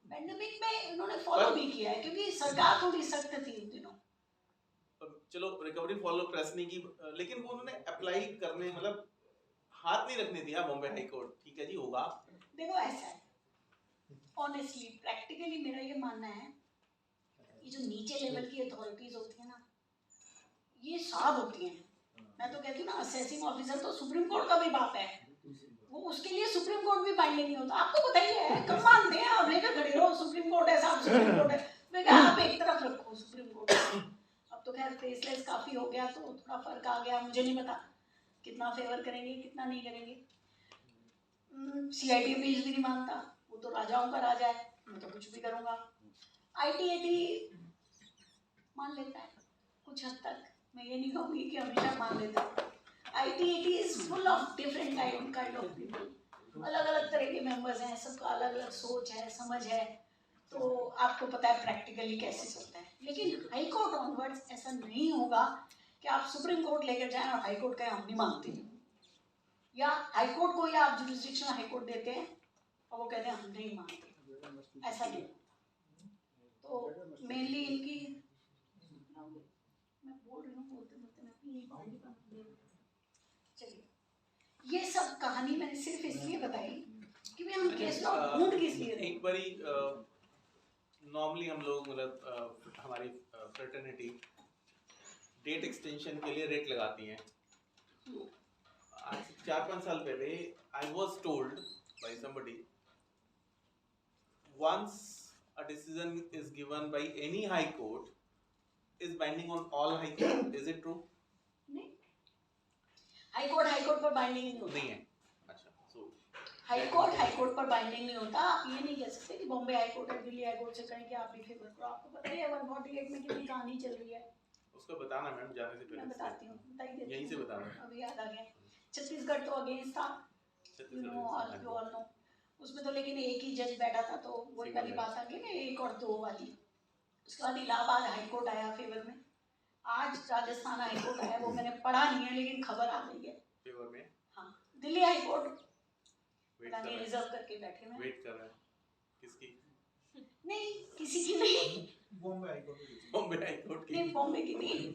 पैंडेमिक में उन्होंने फॉलो भी किया है क्योंकि सरकार थोड़ी सख्त थी उन दिनों। चलो रिकवरी फॉलो प्रेस नहीं की, लेकिन वो उन्होंने अप्लाई करने, मतलब हाथ नहीं रखने दिया बॉम्बे हाई कोर्ट, ठीक है जी होगा। देखो ऐसा है, ऑनेस्टली प्रैक्टिकली मेरा ये मानना है, ये जो नीचे लेवल की अथॉरिटीज होती है ना, ये साफ होती हैं। मैं तो कहती हूँ ना, असेसिंग ऑफिसर तो सुप्रीम कोर्ट का भी बाप है, वो उसके लिए सुप्रीम कोर्ट भी बाइंडिंग नहीं होता, आपको पता ही है, कब मानते हैं आप, लेकर खड़े रहो सुप्रीम कोर्ट है साहब, सुप्रीम कोर्ट है, मैं कहा आप एक तरफ रखो सुप्रीम कोर्ट। अब तो खैर फेसलेस काफी हो गया तो थोड़ा फर्क आ गया, मुझे नहीं पता कितना फेवर करेंगे कितना नहीं करेंगे। CID भी नहीं मानता, वो तो राजाओं का राजा है, मैं तो कुछ भी करूंगा। IT मान लेता है कुछ हद तक, मैं ये नहीं कहूँगी कि हमेशा मान लेता है। IT is full of different kind of people, अलग अलग तरह के मेंबर्स हैं, सबका अलग अलग सोच है, समझ है, तो आपको पता है प्रैक्टिकली कैसे चलता है। लेकिन हाई कोर्ट ऑनवर्ड्स ऐसा नहीं होगा कि आप सुप्रीम कोर्ट लेकर जाएं और हाई कोर्ट का हम नहीं मानते, या हाई कोर्ट को या आप जुरिसडिक्शनल हाई कोर्ट देते हैं और वो कहते हैं हम नहीं मानते, ऐसा नहीं। तो मेनली इनकी, मैं बोल रही हूँ बोलते बोलते मैं अपनी यही पाऊंगी। चलिए, ये सब कहानी मैंने सिर्फ इसलिए बताई कि हम केस लॉ ढूंढ किस लिए रहे। एक बारी नॉर्मली हम लोग मतलब हमारी फ्रेटर्निटी डेट एक्सटेंशन के लिए रेट लगाती हैं। आज 4-5 साल पहले I was told by somebody once a decision is given by any high court is binding on all high court. Is it true? नहीं, हाई कोर्ट पर बाइंडिंग नहीं होता। नहीं है। अच्छा, so हाई कोर्ट पर बाइंडिंग नहीं होता। आप ये नहीं कह सकते कि बॉम्बे हाई कोर्ट और दिल्ली हाई कोर्ट से कहें कि आप भी फेवर करो। आपको पता ही है 148 में कितनी कहानी चल रही है। उसको बताना मैम जाने से पहले। मैं बताती हूँ, बताइए। यहीं से बताना। अभी याद आ गया। छत्तीसगढ़ तो अगेंस्ट था, यू ऑल नो। उसमें तो लेकिन एक ही जज बैठा था, तो वही वाली बात आ गई ना, 1 और 2 वाली। उसके बाद इलाहाबाद हाई कोर्ट आया फेवर में। आज राजस्थान हाई कोर्ट आया, वो मैंने पढ़ा नहीं है लेकिन खबर आ गई है फेवर में। हाँ, दिल्ली हाई कोर्ट पता नहीं रिजर्व करके बैठे हैं। वेट कर रहे हैं किसकी? नहीं, किसी की नहीं। बॉम्बे हाई कोर्ट की। नहीं, बॉम्बे की नहीं,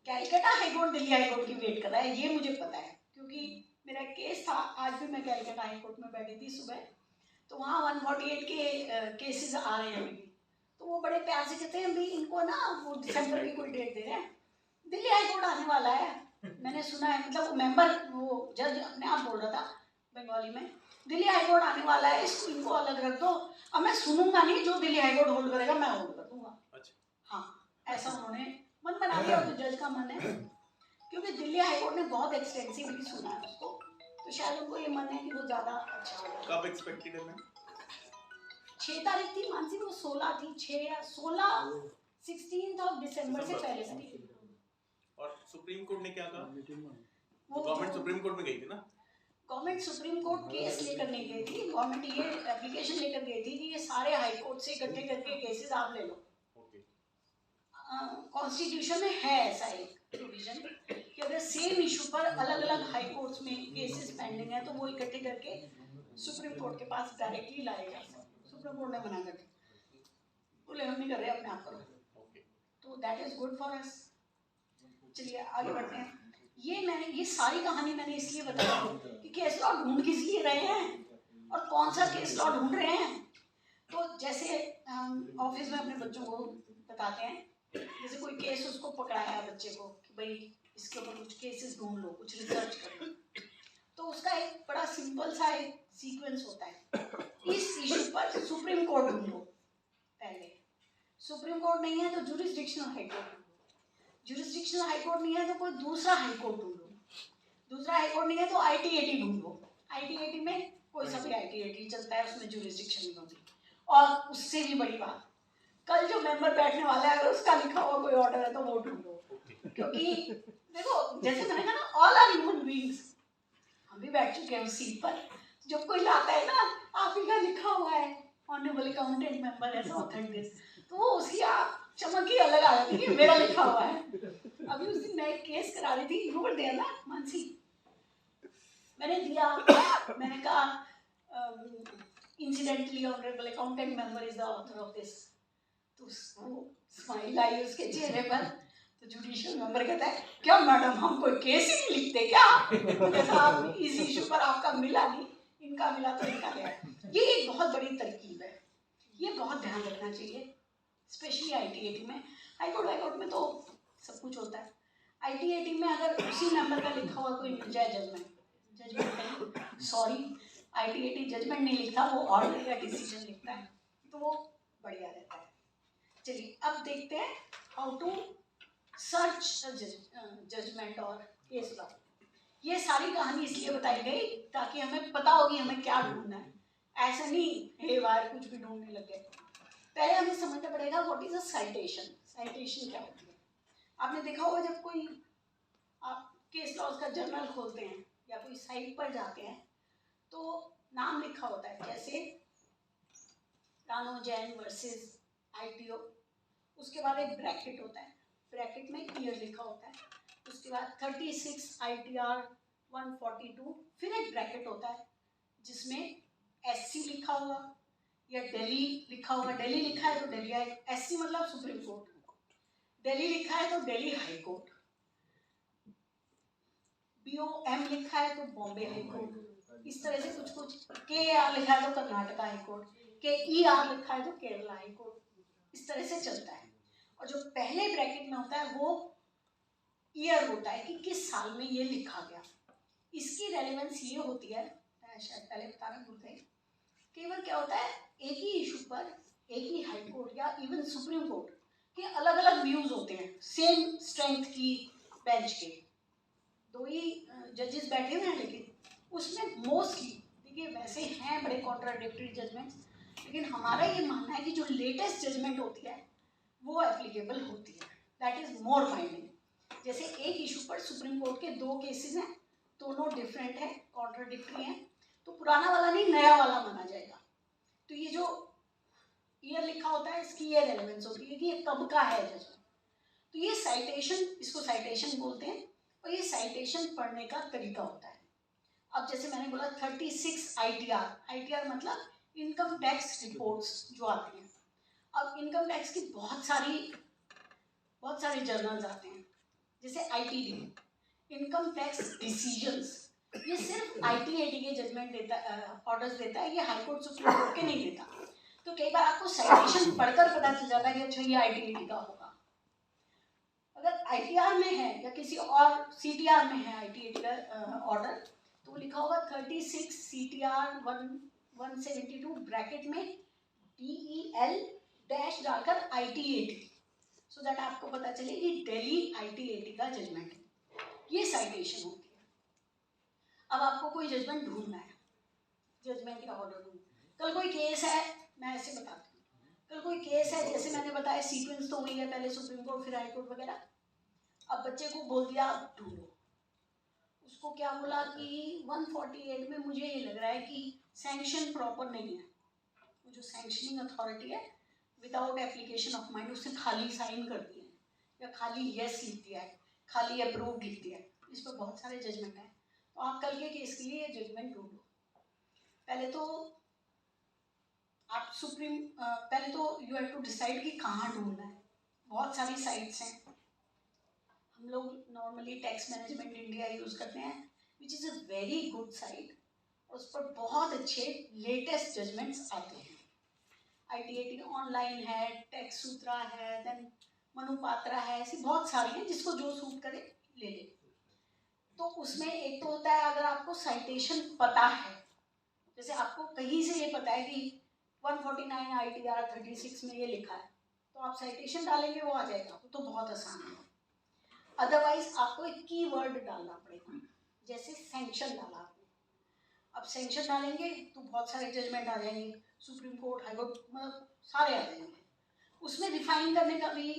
Calcutta high court Delhi high court की वेट कर रहा है, ये मुझे पता है। क्योंकि मेरा केस था, आज भी मैं कैलकाटा हाई कोर्ट में बैठी थी सुबह, तो वहाँ 148 के केसेस आ रहे हैं अभी भी। तो वो बड़े प्यार से कहते हैं अभी इनको ना वो दिसंबर की कोई डेट दे रहे हैं, दिल्ली हाई कोर्ट आने वाला है। मैंने सुना है, मतलब वो मेंबर, वो जज अपने आप बोल रहा था बंगाली में, दिल्ली हाई कोर्ट आने वाला है, इसको इनको अलग रख दो। अब मैं सुनूंगा नहीं, जो दिल्ली हाई कोर्ट होल्ड करेगा मैं होल्ड कर दूंगा। हाँ, ऐसा उन्होंने मन बना लिया, तो जज का मन है। क्योंकि दिल्ली हाई कोर्ट ने बहुत एक्सटेंसिवली सुना है उसको, तो शायद उनको ये मन है कि वो ज़्यादा अच्छा होगा। कब एक्सपेक्टेड है मैम? 6 तारीख थी मानसी, वो 16 थी, 6 या 16 16 दिसंबर से पहले थी। और सुप्रीम कोर्ट ने क्या कहा? वो गवर्नमेंट सुप्रीम कोर्ट में गई थी ना? गवर्नमेंट सुप्रीम कोर्ट केस लेकर नहीं गई थी, गवर्नमेंट ये एप्लीकेशन लेकर गई थी कि ये सारे हाई कोर्ट से इकट्ठे करके केसेस आप ले लो। कॉन्स्टिट्यूशन में है ऐसा एक प्रोविजन कि अगर सेम इशू पर अलग अलग हाई कोर्ट्स में केसेस पेंडिंग है तो वो इकट्ठे करके सुप्रीम कोर्ट के पास डायरेक्टली लाए जा सकते। सुप्रीम कोर्ट ने मना कर दिया, बोले हम नहीं कर रहे, अपने आप करो। तो that is good for us. चलिए आगे बढ़ते हैं। ये सारी कहानी मैंने इसलिए बताया कि केस लॉ ढूंढ किस लिए रहे हैं और कौन सा केस लॉ ढूंढ रहे हैं। तो जैसे ऑफिस में अपने बच्चों को बताते हैं, जैसे कोई केस उसको पकड़ाया बच्चे को कि भाई इसके ऊपर कुछ केसेस ढूंढ लो, कुछ रिसर्च कर लो, तो उसका एक बड़ा सिंपल सा एक सीक्वेंस होता है। इस इशू पर सुप्रीम कोर्ट ढूंढो पहले, सुप्रीम कोर्ट नहीं है तो jurisdictional high court, jurisdictional high court नहीं है तो कोई दूसरा हाई कोर्ट ढूंढो, दूसरा हाई कोर्ट नहीं है तो ITAT ढूंढो। ITAT में कोई सा भी ITAT चलता है, उसमें जुरिस्डिक्शन नहीं होती। और उससे भी बड़ी बात, कल जो मेंबर बैठने वाला है अगर उसका लिखा हुआ कोई ऑर्डर है तो वो ढूंढो। क्योंकि देखो, जैसे मैंने कहा ना, ऑल आर ह्यूमन बीइंग्स, हम भी बैठ चुके हैं उस सीट पर। जब कोई लाता है ना, आप ही का लिखा हुआ है ऑनरेबल अकाउंटेंट मेंबर ऐसा ऑथेंटिक, तो वो उसकी चमक ही अलग आ जाती है, मेरा लिखा हुआ है। अभी उस दिन मैं एक केस करा रही थी, यू वर देयर ना मानसी, मैंने दिया, मैंने कहा incidentally honourable accountant member is the author of this, तो वो स्माइल आई उसके चेहरे पर। तो जुडिशियल मेंबर कहता है, क्या मैडम हम कोई केस ही नहीं लिखते क्या? जैसा आप इस इशू पर आपका मिला नहीं, इनका मिला तो इनका गया। ये एक बहुत बड़ी तरकीब है, ये बहुत ध्यान रखना चाहिए, स्पेशली ITAT में। हाई कोर्ट में तो सब कुछ होता है, ITAT में अगर उसी मेंबर का लिखा हुआ कोई मिल जाए जजमेंट नहीं, सॉरी ITAT जजमेंट नहीं लिखता, वो ऑर्डर या डिसीजन लिखता है, तो वो बढ़िया रहता है। चलिए अब देखते हैं हाउ टू सर्च जजमेंट और केस लॉ। ये सारी कहानी इसलिए बताई गई ताकि हमें पता होगी हमें क्या ढूंढना है, ऐसा नहीं हे वार कुछ भी ढूंढने लगे। पहले हमें समझना पड़ेगा what is a citation, citation क्या होती है। आपने देखा होगा जब कोई आप केस लॉज का जर्नल खोलते हैं या कोई साइट पर जाते हैं तो नाम लिखा होता है, जैसे रानो जैन वर्सेस ITO, उसके बाद एक ब्रैकेट होता है, ब्रैकेट में ईयर लिखा होता है, उसके बाद 36 ITR 142, फिर एक ब्रैकेट होता है जिसमें SC लिखा हुआ या दिल्ली लिखा हुआ, दिल्ली लिखा है तो दिल्ली हाई, SC मतलब सुप्रीम कोर्ट, दिल्ली लिखा है तो दिल्ली हाई कोर्ट, BOM लिखा है तो बॉम्बे हाई कोर्ट, इस तरह से कुछ KR लिखा है तो कर्नाटका हाई कोर्ट, KER लिखा है तो केरला हाई कोर्ट, इस तरह से चलता है। और जो पहले ब्रैकेट में होता है वो ईयर होता है कि किस साल में ये लिखा गया। इसकी रेलेवेंस ये होती है, मैं शायद पहले बताना भूल गई, केवल क्या होता है एक ही इशू पर एक ही हाई कोर्ट या इवन सुप्रीम कोर्ट के अलग अलग व्यूज होते हैं, सेम स्ट्रेंथ की बेंच के दो ही जजेस बैठे हुए हैं, लेकिन उसमें मोस्टली देखिए वैसे हैं बड़े कॉन्ट्राडिक्टरी जजमेंट्स, लेकिन हमारा ये मानना है कि जो लेटेस्ट जजमेंट होती है वो एप्लीकेबल होती है, दैट इज मोर बाइंडिंग। जैसे एक इशू पर सुप्रीम कोर्ट के दो केसेस हैं, दोनों डिफरेंट है, कॉन्ट्राडिक्टरी हैं, तो पुराना वाला नहीं नया वाला माना जाएगा। तो ये जो ईयर लिखा होता है इसकी ये रेलेवेंस होती है कि ये कब का है जजमेंट। तो ये साइटेशन, इसको साइटेशन बोलते हैं, और ये साइटेशन पढ़ने का तरीका होता है। अब जैसे मैंने बोला 36 ITR मतलब इनकम टैक्स रिपोर्ट्स जो आती हैं। अब इनकम टैक्स की बहुत सारे जर्नल्स आते हैं, जैसे ITD इनकम टैक्स डिसीजंस, ये सिर्फ ITAT के जजमेंट देता ऑर्डर्स देता है, ये हाई कोर्ट सुप्रीम कोर्ट के नहीं देता। तो कई बार आपको साइटेशन पढ़कर पता चल जाता है कि अच्छा ये ITAT का होगा। अगर ITR में है या किसी और CTR में है ITAT का ऑर्डर, तो वो लिखा होगा 36 CTR 172 ब्रैकेट में DEL डैश डालकर ITAT, सो दैट आपको पता चले कि दिल्ली ITAT का जजमेंट है। ये साइटेशन होती है। अब आपको कोई जजमेंट ढूंढना है, जजमेंट का ऑर्डर ढूंढना, कल कोई केस है, मैं ऐसे बताती हूँ, कल कोई केस है, जैसे मैंने बताया सीक्वेंस तो हुई है, पहले सुप्रीम कोर्ट फिर हाई कोर्ट वगैरह। अब बच्चे को बोल दिया आप ढूंढो, उसको क्या बोला कि 148 में मुझे ये लग रहा है कि सैंक्शन प्रॉपर नहीं है, वो जो सैंक्शनिंग अथॉरिटी है विदाउट एप्लीकेशन ऑफ माइंड उसने खाली साइन कर दिए या खाली यस लिख दिया है, खाली अप्रूव लिख दिया है, इस पर बहुत सारे जजमेंट हैं। तो आप कल के केस के लिए जजमेंट ढूंढो। पहले तो आप पहले तो यू हैव टू डिसाइड कि कहाँ ढूंढना है। बहुत सारी साइट्स हैं, हम लोग normally tax management India use करते हैं, which is a very good site, और उस पर बहुत अच्छे लेटेस्ट जजमेंट्स आते हैं। ITAT ऑनलाइन है, टैक्स सूत्रा है, देन मनुपात्रा है, ऐसी बहुत सारी हैं, जिसको जो सूट करे ले ले। तो उसमें एक तो होता है अगर आपको साइटेशन पता है, जैसे आपको कहीं से ये पता है कि 149 ITR 36 में ये लिखा है, तो आप साइटेशन डालेंगे वो आ जाएगा, वो तो बहुत आसान है। अदरवाइज आपको एक कीवर्ड डालना पड़ेगा, जैसे सैंक्शन डाला आपने, अब सैंक्शन डालेंगे तो बहुत सारे जजमेंट आ जाएंगे, सुप्रीम कोर्ट, हाई कोर्ट, मतलब सारे आ जाएंगे। उसमें रिफाइन करने का भी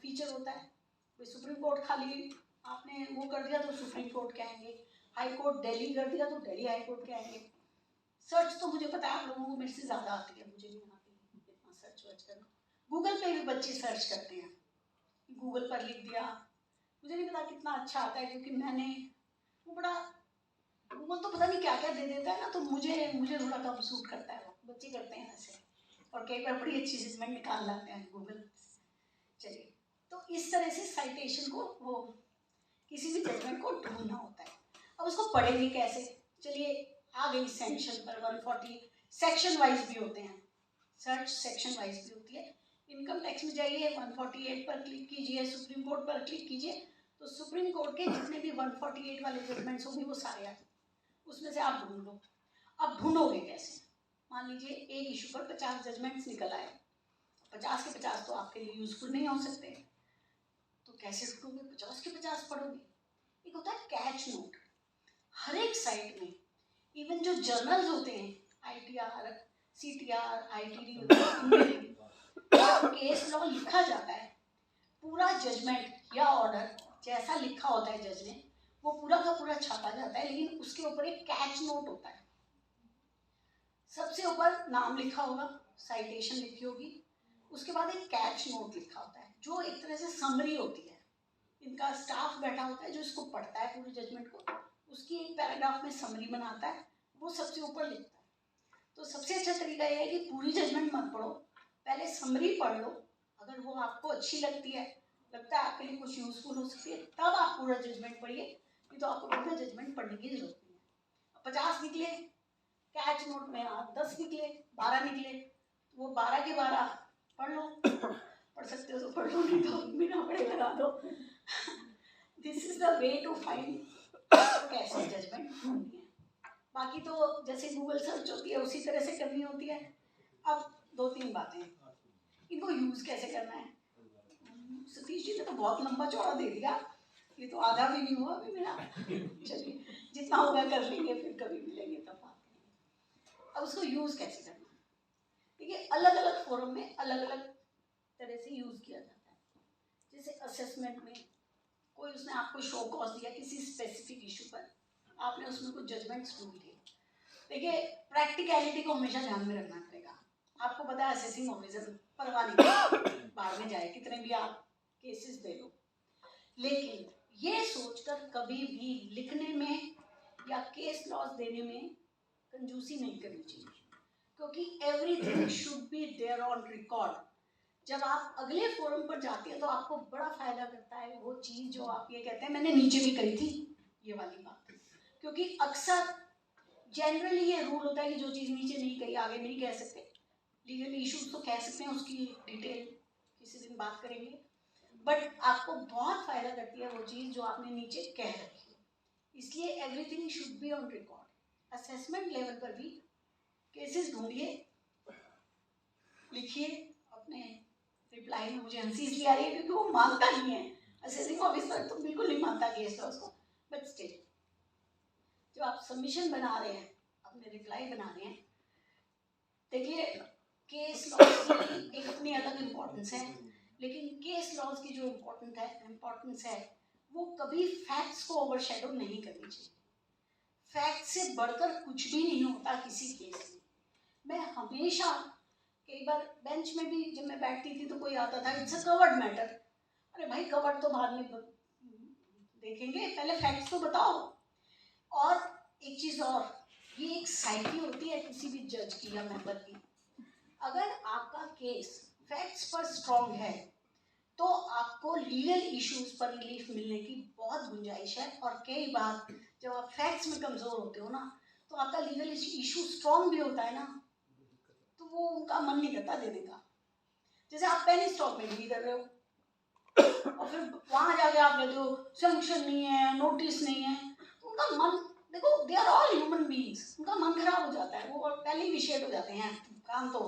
फीचर होता है, सुप्रीम कोर्ट खाली आपने वो कर दिया तो सुप्रीम कोर्ट के आएंगे, हाई कोर्ट दिल्ली कर दिया तो दिल्ली हाई कोर्ट के आएंगे। सर्च तो मुझे पता है आप लोगों को मेरे से ज़्यादा आती है, मुझे नहीं आती इतना सर्च वर्च करना। गूगल पे भी बच्चे सर्च करते हैं, गूगल पर लिख दिया, मुझे नहीं पता कितना अच्छा आता है, क्योंकि मैंने वो बड़ा, गूगल तो पता नहीं क्या क्या दे देता है ना, तो मुझे थोड़ा कम सूट करता है, वो बच्चे करते हैं ऐसे, और कई बार बड़ी अच्छी जजमेंट निकाल लाते हैं गूगल। चलिए, तो इस तरह से साइटेशन को, वो किसी भी जजमेंट को ढूंढना होता है। अब उसको पढ़ेंगे कैसे? चलिए, आ गई सेक्शन पर 140, सेक्शन वाइज भी होते हैं, सर्च सेक्शन वाइज भी होती है। इनकम टैक्स में जाइए, 148 पर क्लिक कीजिए, सुप्रीम कोर्ट पर क्लिक कीजिए, तो सुप्रीम कोर्ट के जितने भी 148 वाले जजमेंट्स होंगे वो सारे आते हैं, उसमें से आप ढूंढ लो। अब ढूंढोगे कैसे? मान लीजिए एक इशू पर 50 जजमेंट्स निकल आए, 50 के 50 तो आपके लिए यूजफुल नहीं हो सकते, तो कैसे ढूंढोगे? 50 के 50 पढ़ोगे। एक होता है कैच नोट, हर एक साइट में, इवन जो जर्नल्स होते हैं, ITR, CTR, ITD case law लिखा जाता है, पूरा जजमेंट या ऑर्डर जैसा लिखा होता है जज ने, वो पूरा का पूरा छापा जाता है, लेकिन उसके ऊपर एक कैच नोट होता है। सबसे ऊपर नाम लिखा होगा, साइटेशन लिखी होगी, उसके बाद एक कैच नोट लिखा होता है, जो एक तरह से समरी होती है। इनका स्टाफ बैठा होता है जो इसको पढ़ता है पूरे जजमेंट को, उसकी एक पैराग्राफ में समरी बनाता है, वो सबसे ऊपर लिखता है। तो सबसे अच्छा तरीका यह है कि पूरी जजमेंट मत पढ़ो, पहले समरी पढ़ लो, अगर वो आपको अच्छी लगती है, लगता है आपके लिए कुछ यूजफुल हो सकती है, तब आप पूरा जजमेंट पढ़िए, नहीं तो आपको पूरा जजमेंट पढ़ने की जरूरत नहीं है। 50 निकले कैच नोट में, 10 निकले, 12 निकले, वो 12 के 12 पढ़ लो, पढ़ सकते हो तो पढ़ लो, नहीं तो बिना पढ़े लगा दो। This is the way to find कैसे जजमेंट होनी है। बाकी तो जैसे गूगल सर्च होती है उसी तरह से करनी होती है। अब 2-3 बातें, इनको यूज कैसे करना है। सतीश जी ने तो बहुत लंबा चौड़ा दे दिया, ये तो आधा भी नहीं हुआ अभी मेरा। चलिए जितना होगा कर लेंगे, फिर कभी मिलेंगे तब बात करेंगे। अब उसको यूज कैसे करना है, देखिए अलग अलग फोरम में अलग अलग तरह से यूज किया जाता है। जैसे असेसमेंट में कोई उसने आपको शो कॉज दिया किसी स्पेसिफिक इशू पर, आपने उसमें कुछ जजमेंट्स ढूंढ लिए। देखिए प्रैक्टिकलिटी को हमेशा ध्यान में रखना पड़ेगा। आपको पता है असेसिंग ऑफिसर परवाह नहीं, बाहर में जाए कितने भी आप केसेस दे लो, लेकिन ये सोचकर कभी भी लिखने में या केस लॉस देने में कंजूसी नहीं करनी चाहिए, क्योंकि everything should be there on record. जब आप अगले फोरम पर जाते हैं तो आपको बड़ा फायदा करता है वो चीज जो आप ये कहते हैं मैंने नीचे भी कही थी ये वाली बात, क्योंकि अक्सर जनरली ये रूल होता है कि जो चीज नीचे नहीं कही आगे नहीं कह सकते। लीगल इश्यूज तो कह सकते हैं, उसकी डिटेल किसी दिन बात करेंगे, बट आपको बहुत फायदा करती है वो चीज जो आपने नीचे कह रखी है। इसलिए everything should be on record. Assessment level पर भी केसेस ढूंढिए, लिखिए अपने रिप्लाई में। मुझे हंसी इसलिए आ रही है क्योंकि वो मानता नहीं है, असेसिंग ऑफिसर तो बिल्कुल नहीं मानता केस लॉस को, बट स्टिल जो आप सबमिशन बना रहे हैं, अपने रिप्लाई बना रहे हैं, देखिए केस लॉस की एक अपनी अलग इम्पोर्टेंस है, लेकिन केस लॉस की जो इम्पोर्टेंस है वो कभी फैक्ट्स को ओवरशैडो नहीं करनी चाहिए। फैक्ट से बढ़कर कुछ भी नहीं होता किसी केस में। मैं हमेशा कई बार बेंच में भी जब मैं बैठती थी तो कोई आता था इट्स अ कवर्ड मैटर। अरे भाई कवर्ड तो बाद में देखेंगे, पहले फैक्ट्स तो बताओ। और एक चीज और, ये एक साइकी होती है किसी भी जज की या मेंबर की। अगर आपका केस फैक्ट्स पर स्ट्रॉन्ग है तो आपको लीगल इश्यूज पर रिलीफ मिलने की बहुत गुंजाइश है। और कई बार जब आप फैक्ट्स में कमजोर होते हो ना तो आपका लीगल इशू स्ट्रॉन्ग भी होता है ना, तो वो उनका मन नहीं करता देने का। जैसे आप पेनी स्टॉक में डील कर रहे हो और फिर वहां जाके आप कहते हो सैंक्शन नहीं है, नोटिस नहीं है, तो उनका मन, देखो they are all human beings, उनका मन खराब हो जाता है, वो पहले ही विशेष हो जाते हैं। काम तो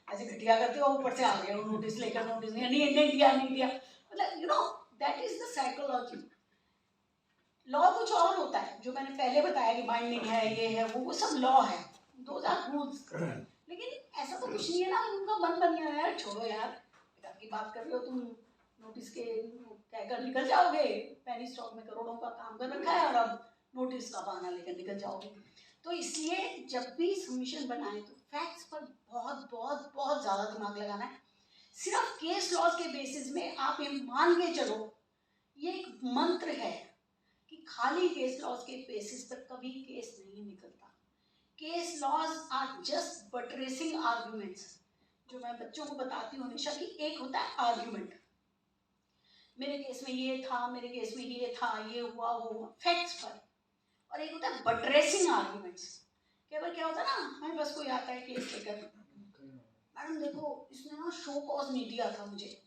ऐसे घटिया करते हो, ऊपर से आ गया नोटिस लेकर, नोटिस नहीं दिया, मतलब you know that is the psychology. Law कुछ और होता है, जो मैंने पहले बताया कि बाइंडिंग है, ये है, वो सब लॉ है, दोज आर रूल्स। लेकिन ऐसा तो कुछ नहीं है ना, उनका मन बन गया यार, छोड़ो यार, बेकार की बात कर रहे हो तुम, नोटिस के कहकर निकल जाओगे, पेनी स्टॉक में करोड़ों का काम कर रखा है और अब नोटिस का बहाना लेकर निकल जाओगे। तो इसलिए जब भी सबमिशन बनाए तो फैक्ट्स पर बहुत बहुत बहुत ज्यादा दिमाग लगाना है। सिर्फ केस लॉस के बेसिस में आप ये मान के चलो, ये एक मंत्र है कि खाली केस लॉस के बेसिस पर कभी केस नहीं निकलता। Case laws are just buttressing arguments. जो मैं बच्चों को बताती हूँ हमेशा कि एक होता है आर्ग्यूमेंट, मेरे केस में ये था, मेरे केस में ये था, ये हुआ, वो हुआ, फैक्ट्स पर। और एक होता है बटरेसिंग आर्ग्यूमेंट्स। केवल क्या होता है ना, हमें बस कोई आता है केस लेकर, मैडम देखो इसने ना शो कॉज नहीं दिया था मुझे।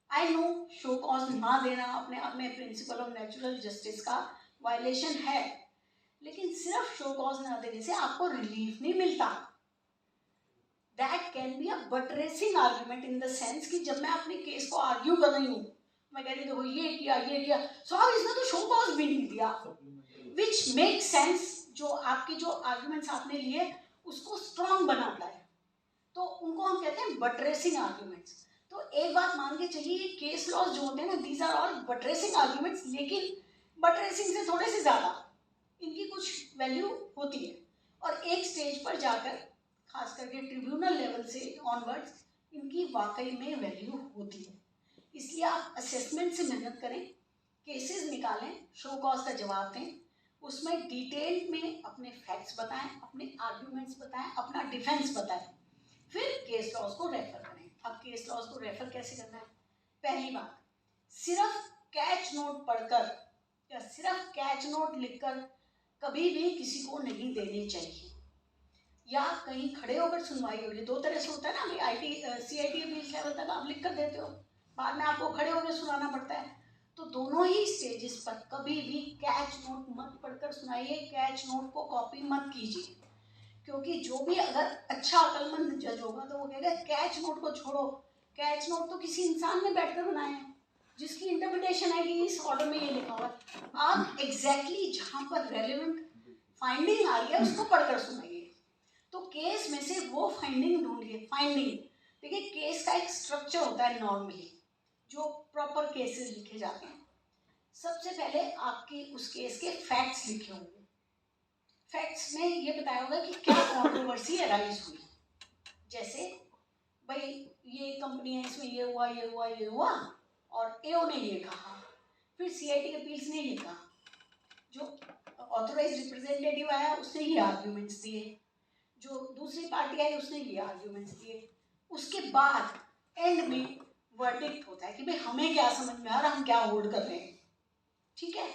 आई नो शो कॉज ना देना अपने आप में प्रिंसिपल ऑफ नेचुरल जस्टिस का वायलेशन है, लेकिन सिर्फ शो कॉज ना देने से आपको रिलीफ नहीं मिलता। That can be a buttressing argument in the sense कि जब मैं अपने केस को आर्ग्यू कर रही हूँ, मैं कह रही देखो ये किया, सॉरी इसने तो शो कॉज भी नहीं दिया, विच मेक सेंस। जो आपके जो आर्ग्यूमेंट्स आपने लिए उसको स्ट्रॉन्ग बनाता है, तो उनको हम कहते हैं बटरेसिंग आर्ग्यूमेंट्स। तो एक बात मान के चलिए, केस लॉस जो होते हैं ना, दीज आर ऑल बटरेसिंग आर्ग्यूमेंट्स, लेकिन बटरेसिंग से थोड़े से ज्यादा इनकी कुछ वैल्यू होती है। और एक स्टेज पर जाकर, खास करके ट्रिब्यूनल लेवल से ऑनवर्ड्स, इनकी वाकई में वैल्यू होती है। इसलिए आप असेसमेंट से मेहनत करें, केसेस निकालें, शो कॉज का जवाब दें, उसमें डिटेल में अपने फैक्ट्स बताएं, अपने आर्ग्यूमेंट्स बताएं, अपना डिफेंस बताएं, फिर केस लॉज को रेफर करें। अब केस लॉज को रेफर कैसे करना है? पहली बात, सिर्फ कैच नोट पढ़कर या सिर्फ कैच नोट लिखकर कभी भी किसी को नहीं देने चाहिए। या कहीं खड़े होकर सुनवाई हो रही है। दो तरह से होता है ना, अभी CIT अपील लेवल तक आप लिख कर देते हो, बाद में आपको खड़े होकर सुनाना पड़ता है। तो दोनों ही स्टेजेस पर कभी भी कैच नोट मत पढ़कर सुनाइए, कैच नोट को कॉपी मत कीजिए, क्योंकि जो भी अगर अच्छा अक्लमंद जज होगा तो वो कहेगा कैच नोट को छोड़ो, कैच नोट तो किसी इंसान ने बैठकर बनाए हैं जिसकी इंटरप्रिटेशन है कि इस ऑर्डर में ये लिखा हुआ है। आप एग्जैक्टली जहाँ पर रेलेवेंट फाइंडिंग आ रही है उसको पढ़कर सुनाइए। तो केस में से वो फाइंडिंग ढूंढिए। फाइंडिंग देखिए, केस का एक स्ट्रक्चर होता है नॉर्मली जो प्रॉपर केसेस लिखे जाते हैं। सबसे पहले आपके उस केस के फैक्ट्स लिखे होंगे। फैक्ट्स में ये बताया होगा कि क्या कंट्रोवर्सी अराइज हुई। जैसे भाई ये कंपनी है, इसमें ये हुआ ये हुआ ये हुआ, और एओ ने ये कहा, फिर CIT अपील्स ने ये कहा, जो ऑथोराइज रिप्रेजेंटेटिव आया उसने ये आर्ग्यूमेंट्स दिए, जो दूसरी पार्टी आई उसने ये आर्ग्यूमेंट्स दिए। उसके बाद एंड में वर्डिक्ट होता है कि भाई हमें क्या समझ में आ रहा, हम क्या होल्ड कर रहे हैं। ठीक है,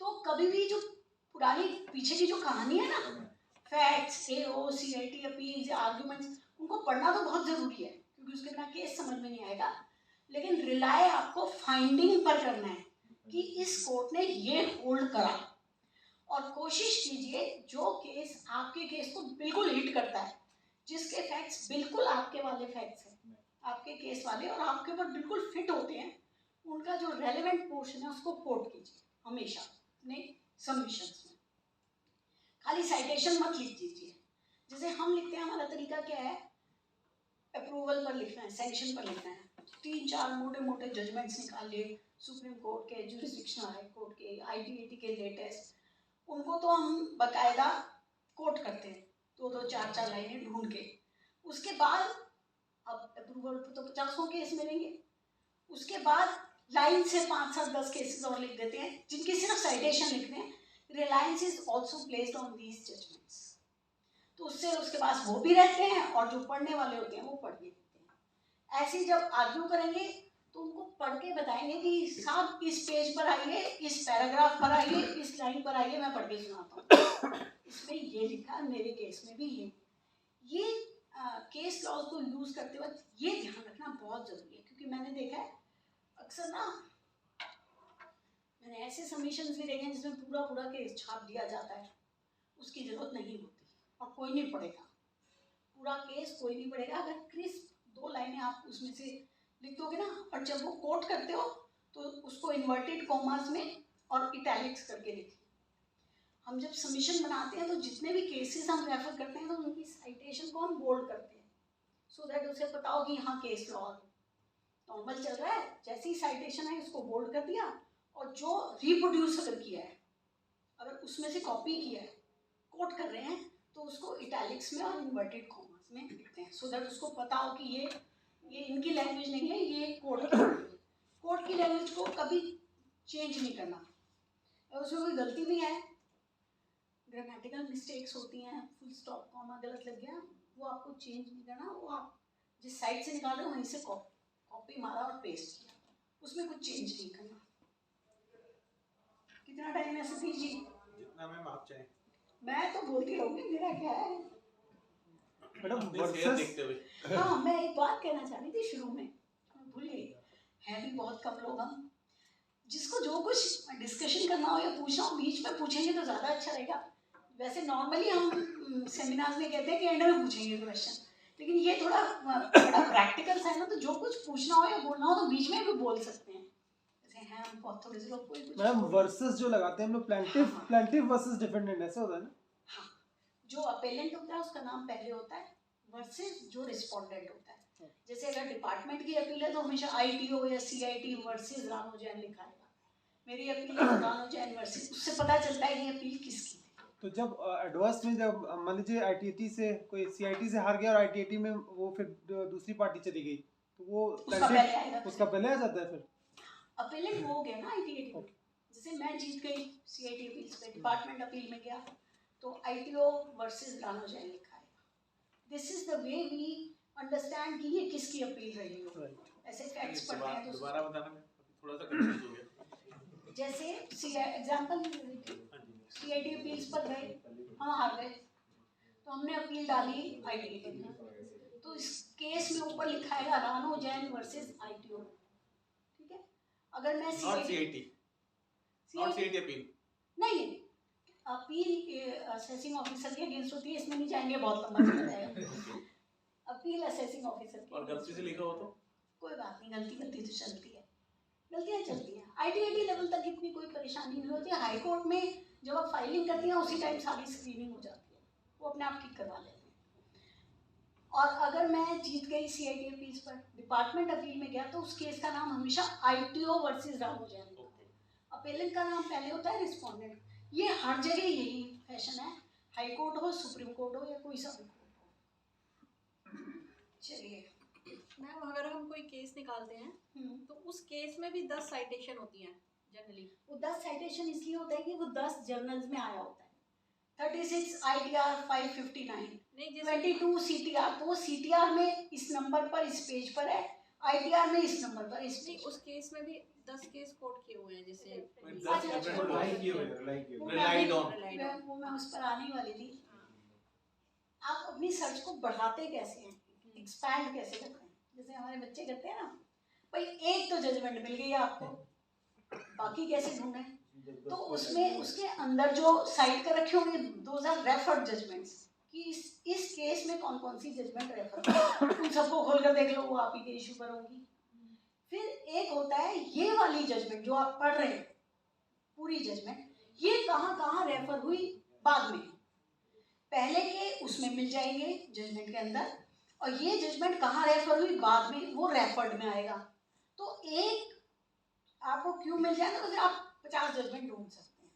तो कभी भी जो पुरानी पीछे की जो कहानी है ना, फैक्ट्स, एओ, CIT अपील्स, आर्ग्यूमेंट्स, उनको पढ़ना तो बहुत जरूरी है क्योंकि उसके बिना केस समझ में नहीं आएगा। लेकिन रिलाय आपको फाइंडिंग पर करना है कि इस कोर्ट ने ये होल्ड करा, और कोशिश कीजिए जो केस आपके केस को बिल्कुल हिट करता है, जिसके फैक्ट्स बिल्कुल आपके वाले फैक्ट्स हैं, आपके केस वाले, और आपके ऊपर बिल्कुल फिट होते हैं, उनका जो रेलेवेंट पोर्शन है उसको कोट कीजिए हमेशा अपने सबमिशंस में। खाली साइटेशन मत लिख दीजिए। जैसे हम लिखते हैं, हमारा तरीका क्या है, अप्रूवल पर लिखना है, सैंक्शन पर लिखना है, 3-4 मोटे मोटे जजमेंट्स निकाल लिए, सुप्रीम कोर्ट के, जुरिस्डिक्शनल हाई कोर्ट के, ITAT के लेटेस्ट, उनको तो हम बकायदा कोट करते हैं 2-2, 4-4 लाइनें ढूंढ के। उसके बाद अब अप्रूवल तो 50 केस मिलेंगे, उसके बाद लाइन से 5-7-10 केसेस और लिख देते हैं जिनकी सिर्फ साइटेशन लिखते हैं। Reliance is also placed on these judgments, तो उससे उसके पास वो भी रहते हैं और जो पढ़ने वाले होते हैं वो पढ़ भी लेते हैं। ऐसे जब आर्ग्यू करेंगे तो उनको पढ़ के बताएंगे कि साहब इस पेज पर आइए, इस पैराग्राफ पर आइए, इस लाइन पर आइए, मैं पढ़ के सुनाता हूँ, इसमें ये लिखा, मेरे केस में भी ये केस लॉज को यूज करते वक्त ये ध्यान रखना बहुत जरूरी है। क्योंकि मैंने देखा है अक्सर ना, मैंने ऐसे सबमिशंस भी देखे हैं जिसमें पूरा केस छाप दिया जाता है, उसकी जरूरत नहीं होती और कोई नहीं पढ़ेगा, पूरा केस कोई नहीं पढ़ेगा। अगर क्रिस्प 2 लाइनें आप उसमें से लिख दोगे ना, और जब वो कोट करते हो तो उसको इन्वर्टेड कॉमास में और इटैलिक्स करके लिखिए। हम जब सबमिशन बनाते हैं तो जितने भी केसेस हम रेफर करते हैं तो उनकी साइटेशन को हम बोल्ड करते हैं, सो दैट उसे पता हो कि यहाँ केस लॉ नॉर्मल चल रहा है, जैसी साइटेशन है उसको बोल्ड कर दिया, और जो रिप्रोड्यूस अगर किया है, अगर उसमें से कॉपी किया है, कोट कर रहे हैं, तो उसको इटैलिक्स में और इन्वर्टेड कॉमास में लिखते हैं, सो दैट उसको पता हो कि ये इनकी लैंग्वेज नहीं है, ये कोड की लैंग्वेज को कभी चेंज नहीं करना। अगर उसमें कोई गलती भी है, ग्रामेटिकल मिस्टेक्स होती हैं, फुल स्टॉप कॉमा गलत लग गया, वो आपको चेंज नहीं करना, वो आप जिस साइड से निकाल रहे हो वहीं से कॉपी मारा और पेस्ट किया, उसमें कुछ चेंज नहीं करना। कितना टाइम है सतीश जी? जितना मैम आप चाहें। मैं तो बोलती रहूंगी, मेरा क्या है मैडम। देखते हुए हाँ, मैं एक बात कहना चाह रही थी शुरू में, भूल गई, है भी बहुत कम लोग हम, जिसको जो कुछ डिस्कशन करना हो या पूछना हो बीच में पूछेंगे तो ज़्यादा अच्छा रहेगा। वैसे नॉर्मली हम सेमिनार्स में कहते हैं कि एंड में पूछेंगे क्वेश्चन, लेकिन ये थोड़ा प्रैक्टिकल सा है ना, तो जो कुछ पूछना हो या बोलना हो तो बीच में भी बोल सकते हैं। जैसे हैं हम बहुत थोड़े से लोग, कोई कुछ मैम वर्सेस जो लगाते हैं हम लोग, प्लेंटिफ वर्सेस डिफेंडेंट, ऐसे होता है ना? हाँ, जो अपेलेंट होता है उसका नाम पहले होता है, वर्सेस जो रिस्पोंडेंट होता है। जैसे अगर डिपार्टमेंट की अपील है तो हमेशा ITO या CIT वर्सेस रानो जैन लिखा है, मेरी अपील है रानो जैन वर्सेस, उससे पता चलता है कि अपील किसकी। तो जब एडवर्स में, जब मान लीजिए ITAT से कोई CIT से हार गया और ITAT में वो फिर दूसरी पार्टी चली गई, तो वो उसका पहले आ जाता है। फिर अपेलेंट वो हो गया ना ITAT। जैसे मैं जीत गई CIT अपील्स पे, डिपार्टमेंट अपील में गया तो ITO वर्सेस रानो जैन लिखा है। This is the way we understand कि ये किसकी अपील रही हो। ऐसे फैक्ट्स पढ़ते हैं तो दोबारा बताना, थोड़ा सा कंफ्यूज हो गया। जैसे एग्जांपल CIT अपील्स पर गए, हम हार गए, तो हमने अपील डाली ITAT में, तो इस केस में ऊपर लिखा है रानो जैन वर्सेस ITO, ठीक है। अगर मैं नॉट CIT अपील नहीं, अपील असेसिंग ऑफिसर के अगेंस्ट होती है, इसमें नहीं जाएंगे, बहुत लंबा चला जाएगा। अपील असेसिंग ऑफिसर की, और गलती से लिखा हो तो कोई बात नहीं, गलती तो चलती है, गलतियाँ चलती हैं। ITAT लेवल तक इतनी कोई परेशानी नहीं होती है। हाई कोर्ट में जब आप फाइलिंग करती हैं उसी टाइम सारी स्क्रीनिंग हो जाती है, वो अपने आप ठीक करवा लेते हैं। और अगर मैं जीत गई CIT अपील्स पर, डिपार्टमेंट अपील में गया, तो उस केस का नाम हमेशा ITO वर्सेस रानो जैन होता है। अपेलेंट का नाम पहले होता है रिस्पोंडेंट। ये हर जगह यही फैशन है, हाई कोर्ट हो, सुप्रीम कोर्ट हो, या कोई सा भी कोर्ट हो। चलिए मैम, अगर हम कोई केस निकालते हैं तो उस केस में भी 10 साइटेशन होती हैं जनरली। वो 10 साइटेशन इसलिए होता है कि वो 10 जर्नल्स में आया होता है। 36 ITR 559, नहीं, जैसे 22 CTR, तो वो CTR में इस नंबर पर इस पेज पर है, ITR में इस नंबर पर इस नहीं, पेज उस केस में भी 10 केस कोट किए हुए हैं, जैसे रिलाइड ऑन। वो मैं उस पर आने वाली थी। आप अपनी सर्च को बढ़ाते कैसे हैं, एक्सपैंड कैसे करते हैं, जैसे हमारे बच्चे करते हैं ना, भाई एक तो जजमेंट मिल गई आपको, बाकी कैसे ढूंढें, तो उसमें उसके अंदर जो साइट कर रखे होंगे दोज आर रेफर्ड जजमेंट्स, कि इस केस में कौन कौन सी जजमेंट रेफर, उन सबको खोल कर देख लो, वो आप ही के इशू पर होगी। फिर एक होता है ये वाली जजमेंट जो आप पढ़ रहे हैं, पूरी जजमेंट, ये कहाँ कहाँ रेफर हुई बाद में, पहले के उसमें मिल जाएंगे जजमेंट के अंदर, और ये जजमेंट कहाँ रेफर हुई बाद में, वो रेफर्ड में आएगा। तो एक आपको क्यों मिल जाएगा, तो फिर आप 50 जजमेंट ढूंढ सकते हैं।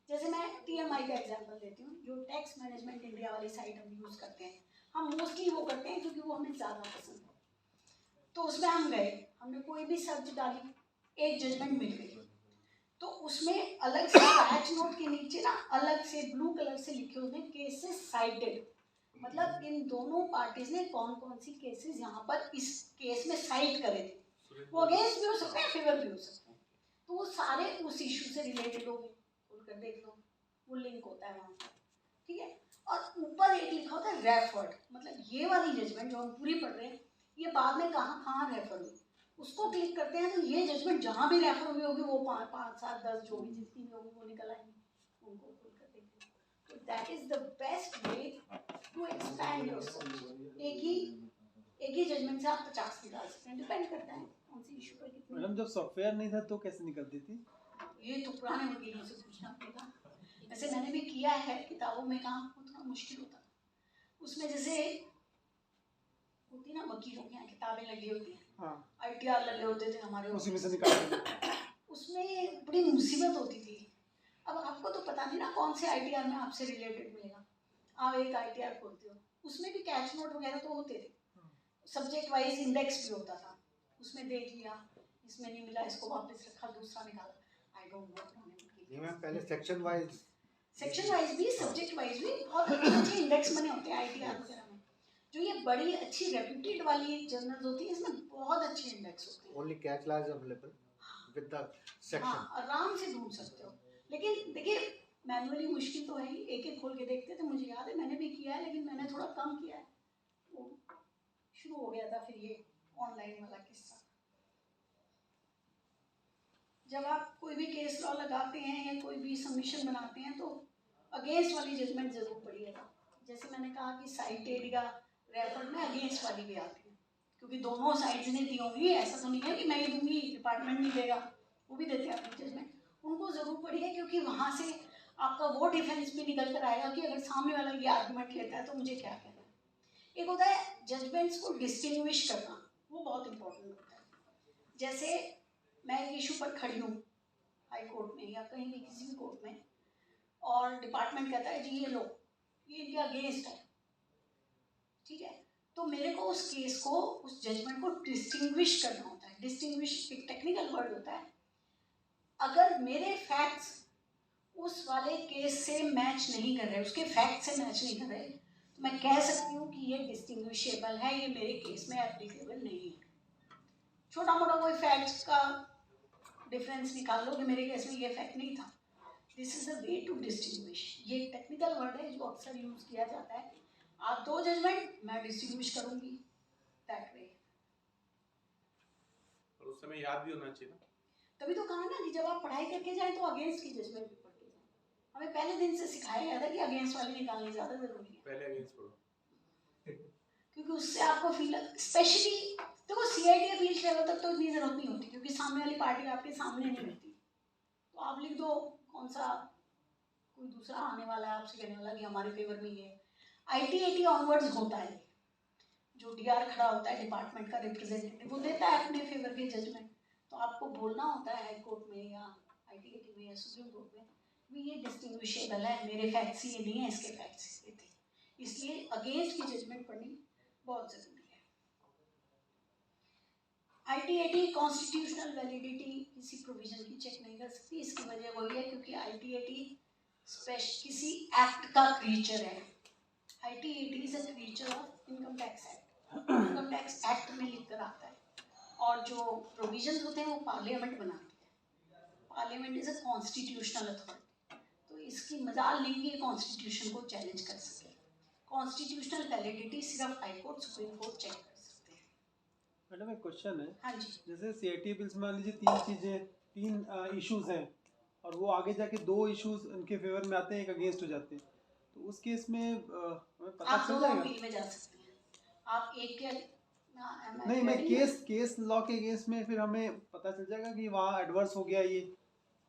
जैसे मैं TMI का एग्जांपल देती हूँ, जो टैक्स मैनेजमेंट इंडिया वाली साइट हम यूज़ करते हैं, हम मोस्टली वो करते हैं क्योंकि वो हमें ज़्यादा पसंद है। तो उसमें हम गए, हमने कोई भी सर्च डाली, एक जजमेंट मिल गई, तो उसमें अलग से पैच नोट के नीचे ना अलग से ब्लू कलर से लिखे होते हैं केसेस साइटेड, मतलब इन दोनों पार्टीज ने कौन कौन सी केसेस यहाँ पर इस केस में साइट करे थे, वो अगेंस्ट भी हो सकते हैं, फेवर भी हो सकते हैं, तो वो सारे उस इशू से रिलेटेड होंगे, खोलकर देख लो, वो लिंक होता है वहाँ पर, ठीक है। और ऊपर एक लिखा होता है रेफर्ड, मतलब ये वाली जजमेंट जो हम पूरी पढ़ रहे हैं, ये बाद में कहाँ कहाँ रेफर हुई, उसको क्लिक करते हैं तो ये जजमेंट जहाँ भी रेफर हुई होगी वो 5, 7, 10 जो भी जितनी भी होगी वो निकल आएंगी, उनको खोल कर देखते हैं। तो that is the best way to expand your search. एक ही जजमेंट से आप 50 निकाल सकते हैं, डिपेंड करता है कौन सी इशू पर कितनी। मैडम जब सॉफ्टवेयर नहीं था तो कैसे निकलती थी? ये तो पुराने वकीलों से पूछना पड़ेगा। वैसे मैंने भी किया है, किताबों में काम थोड़ा मुश्किल होता था, उसमें जैसे होती ना वकीलों के यहाँ किताबें लगी होती हैं, हाँ, ITR लगे होते थे हमारे, उसी में से निकालते। उसमें बड़ी मुसीबत होती थी। अब आपको तो पता नहीं ना कौन से ITR में आपसे रिलेटेड मिलेगा, आप एक ITR खोलते हो, उसमें भी कैच नोट वगैरह तो होते थे, सब्जेक्ट वाइज इंडेक्स भी होता था, उसमें देख लिया, इसमें नहीं मिला, इसको वापस रखा, दूसरा निकाला, आई डोंट नो। मैं पहले सेक्शन वाइज भी, सब्जेक्ट वाइज भी बहुत अच्छे इंडेक्स बने होते हैं ITR वगैरह में। जो ये बड़ी अच्छी रेप्यूटेड वाली जर्नल्स होती है, इसमें बहुत अच्छे इंडेक्स होते हैं, only catch lies available with the section. हाँ, आराम से ढूंढ सकते हो। लेकिन देखिए मैनुअली मुश्किल तो है ही, एक एक खोल के देखते थे, मुझे याद है मैंने भी किया है, लेकिन मैंने थोड़ा कम किया है, वो शुरू हो गया था फिर ये ऑनलाइन वाला किस्सा। जब आप कोई भी केस लॉ लगाते हैं या कोई भी सबमिशन बनाते हैं तो अगेंस्ट वाली जजमेंट जरूर पढ़िएगा। जैसे मैंने कहा कि साइटेड या रेफर्ड में अगेंस्ट वाली भी आती है, क्योंकि दोनों साइड्स ने दी होंगी, ऐसा तो नहीं है कि मैं ही दूंगी डिपार्टमेंट नहीं देगा, वो भी देते हैं अपनी जजमेंट, उनको ज़रूर पढ़िए, क्योंकि वहाँ से आपका वो डिफेंस भी निकल कर आएगा कि अगर सामने वाला ये आर्गूमेंट लेता है तो मुझे क्या कहना है। एक होता है जजमेंट्स को डिस्टिंग्विश करना, वो बहुत इंपॉर्टेंट होता है। जैसे मैं एक इशू पर खड़ी हूँ हाई कोर्ट में या कहीं भी किसी भी कोर्ट में, और डिपार्टमेंट कहता है जी ये लो, ये इनके अगेंस्ट है, ठीक है, तो मेरे को उस केस को, उस जजमेंट को डिस्टिंग्विश करना होता है। डिस्टिंग्विश एक टेक्निकल वर्ड होता है। अगर मेरे फैक्ट्स उस वाले केस से मैच नहीं कर रहे, उसके फैक्ट से मैच नहीं कर रहे, तो मैं कह सकती हूँ कि ये डिस्टिंग्विशेबल है, ये मेरे केस में एप्लीकेबल नहीं है। छोटा मोटा कोई फैक्ट्स का डिफरेंस निकाल लो कि मेरे केस में ये फैक्ट नहीं था, this is the way to distinguish. ये टेक्निकल वर्ड है जो अक्सर यूज किया जाता है आप दो जजमेंट, मैं डिस्टिंग्विश करूंगी दैट वे। और उस समय याद भी होना चाहिए ना। तभी तो कहा ना कि जब आप पढ़ाई करके जाएं तो अगेंस्ट की जजमेंट भी पढ़ के जाएं। हमें पहले दिन से सिखाया गया था कि अगेंस्ट वाले निकालने ज़्यादा जरूरी है, पहले अगेंस्ट पढ़ो, क्योंकि उससे आपको फील, स्पेशली देखो सीआईडी अपील लेवल तक तो इतनी जरूरत नहीं होती, क्योंकि सामने वाली पार्टी आपके सामने नहीं रहती। तो आप लिख दो कौन सा, कोई दूसरा आने वाला है आपसे कहने वाला कि हमारे फेवर में ये IT-80 ऑनवर्ड्स होता है। जो डीआर खड़ा होता है डिपार्टमेंट का रिप्रेजेंटेटिव, वो देता है अपने फेवर के जजमेंट। तो आपको बोलना होता है हाई कोर्ट में या IT-80 में या सुप्रीम कोर्ट में भी ये डिस्टिंग्विशेबल है, मेरे फैक्ट्स ये नहीं है, इसके फैक्ट्स ये थे। इसलिए अगेंस्ट की जजमेंट पढ़नी बहुत जरूरी है। IT-80 कॉन्स्टिट्यूशनल वैलिडिटी किसी प्रोविजन की चेक नहीं कर सकती। इसकी वजह वही है क्योंकि IT-80 किसी एक्ट का क्रीचर है। IT-80 is a creature of income tax act. Income tax act में लिख कर आता है, और जो प्रोविजंस होते हैं वो पार्लियामेंट बनाती है। Parliament is a constitutional authority, तो इसकी मजाल नहीं कि कॉन्स्टिट्यूशन को चैलेंज कर सके। कॉन्स्टिट्यूशनल वैलिडिटी सिर्फ high court, supreme court check कर सकते हैं। मैडम एक क्वेश्चन है, हाँ जी। जैसे सीआईटी बिल्स में मान लीजिए तीन इश्यूज हैं और वो आगे जाके दो इश्यूज उनके फेवर में आते हैं, एक अगेंस्ट हो जाते हैं, तो उस केस में हमें पता आप चल दोनों जाएगा? अपील में जा सकते हैं। आप एक के नहीं, मैं केस लॉ के अगेंस्ट में फिर हमें पता चल जाएगा कि वहाँ एडवर्स हो गया ये।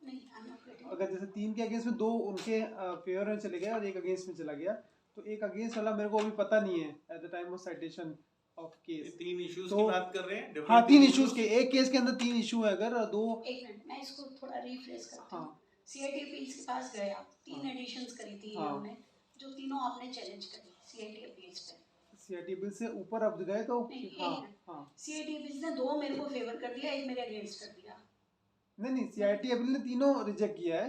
नहीं, I'm not ready. अगर जैसे 3 के अगेंस्ट में 2 उनके फेवर में चले गए और एक अगेंस्ट में चला गया, तो एक अगेंस्ट वाला मेरे को अभी पता नहीं है at the time of citation of case. तीन इश्यूज तो- की बात कर रहे हैं। हाँ, 3 इश्यूज के, एक केस के अंदर 3 इशू है, अगर 2। एक मिनट, मैं इसको थोड़ा रिफ्रेश करती हूँ। हाँ सीआईटी अपील्स के पास गए आप, 3 एडिशंस करी थी हाँ। इन्होंने, जो तीनों आपने चैलेंज करी सीआईटी अपील्स पे। सीआईटी बिल से ऊपर अब गए तो नहीं, हाँ एक मिनट। हाँ सीआईटी अपील्स ने 2 मेरे को फेवर कर दिया, एक मेरे अगेंस्ट कर दिया। नहीं, सीआईटी अपील ने तीनों रिजेक्ट किया है।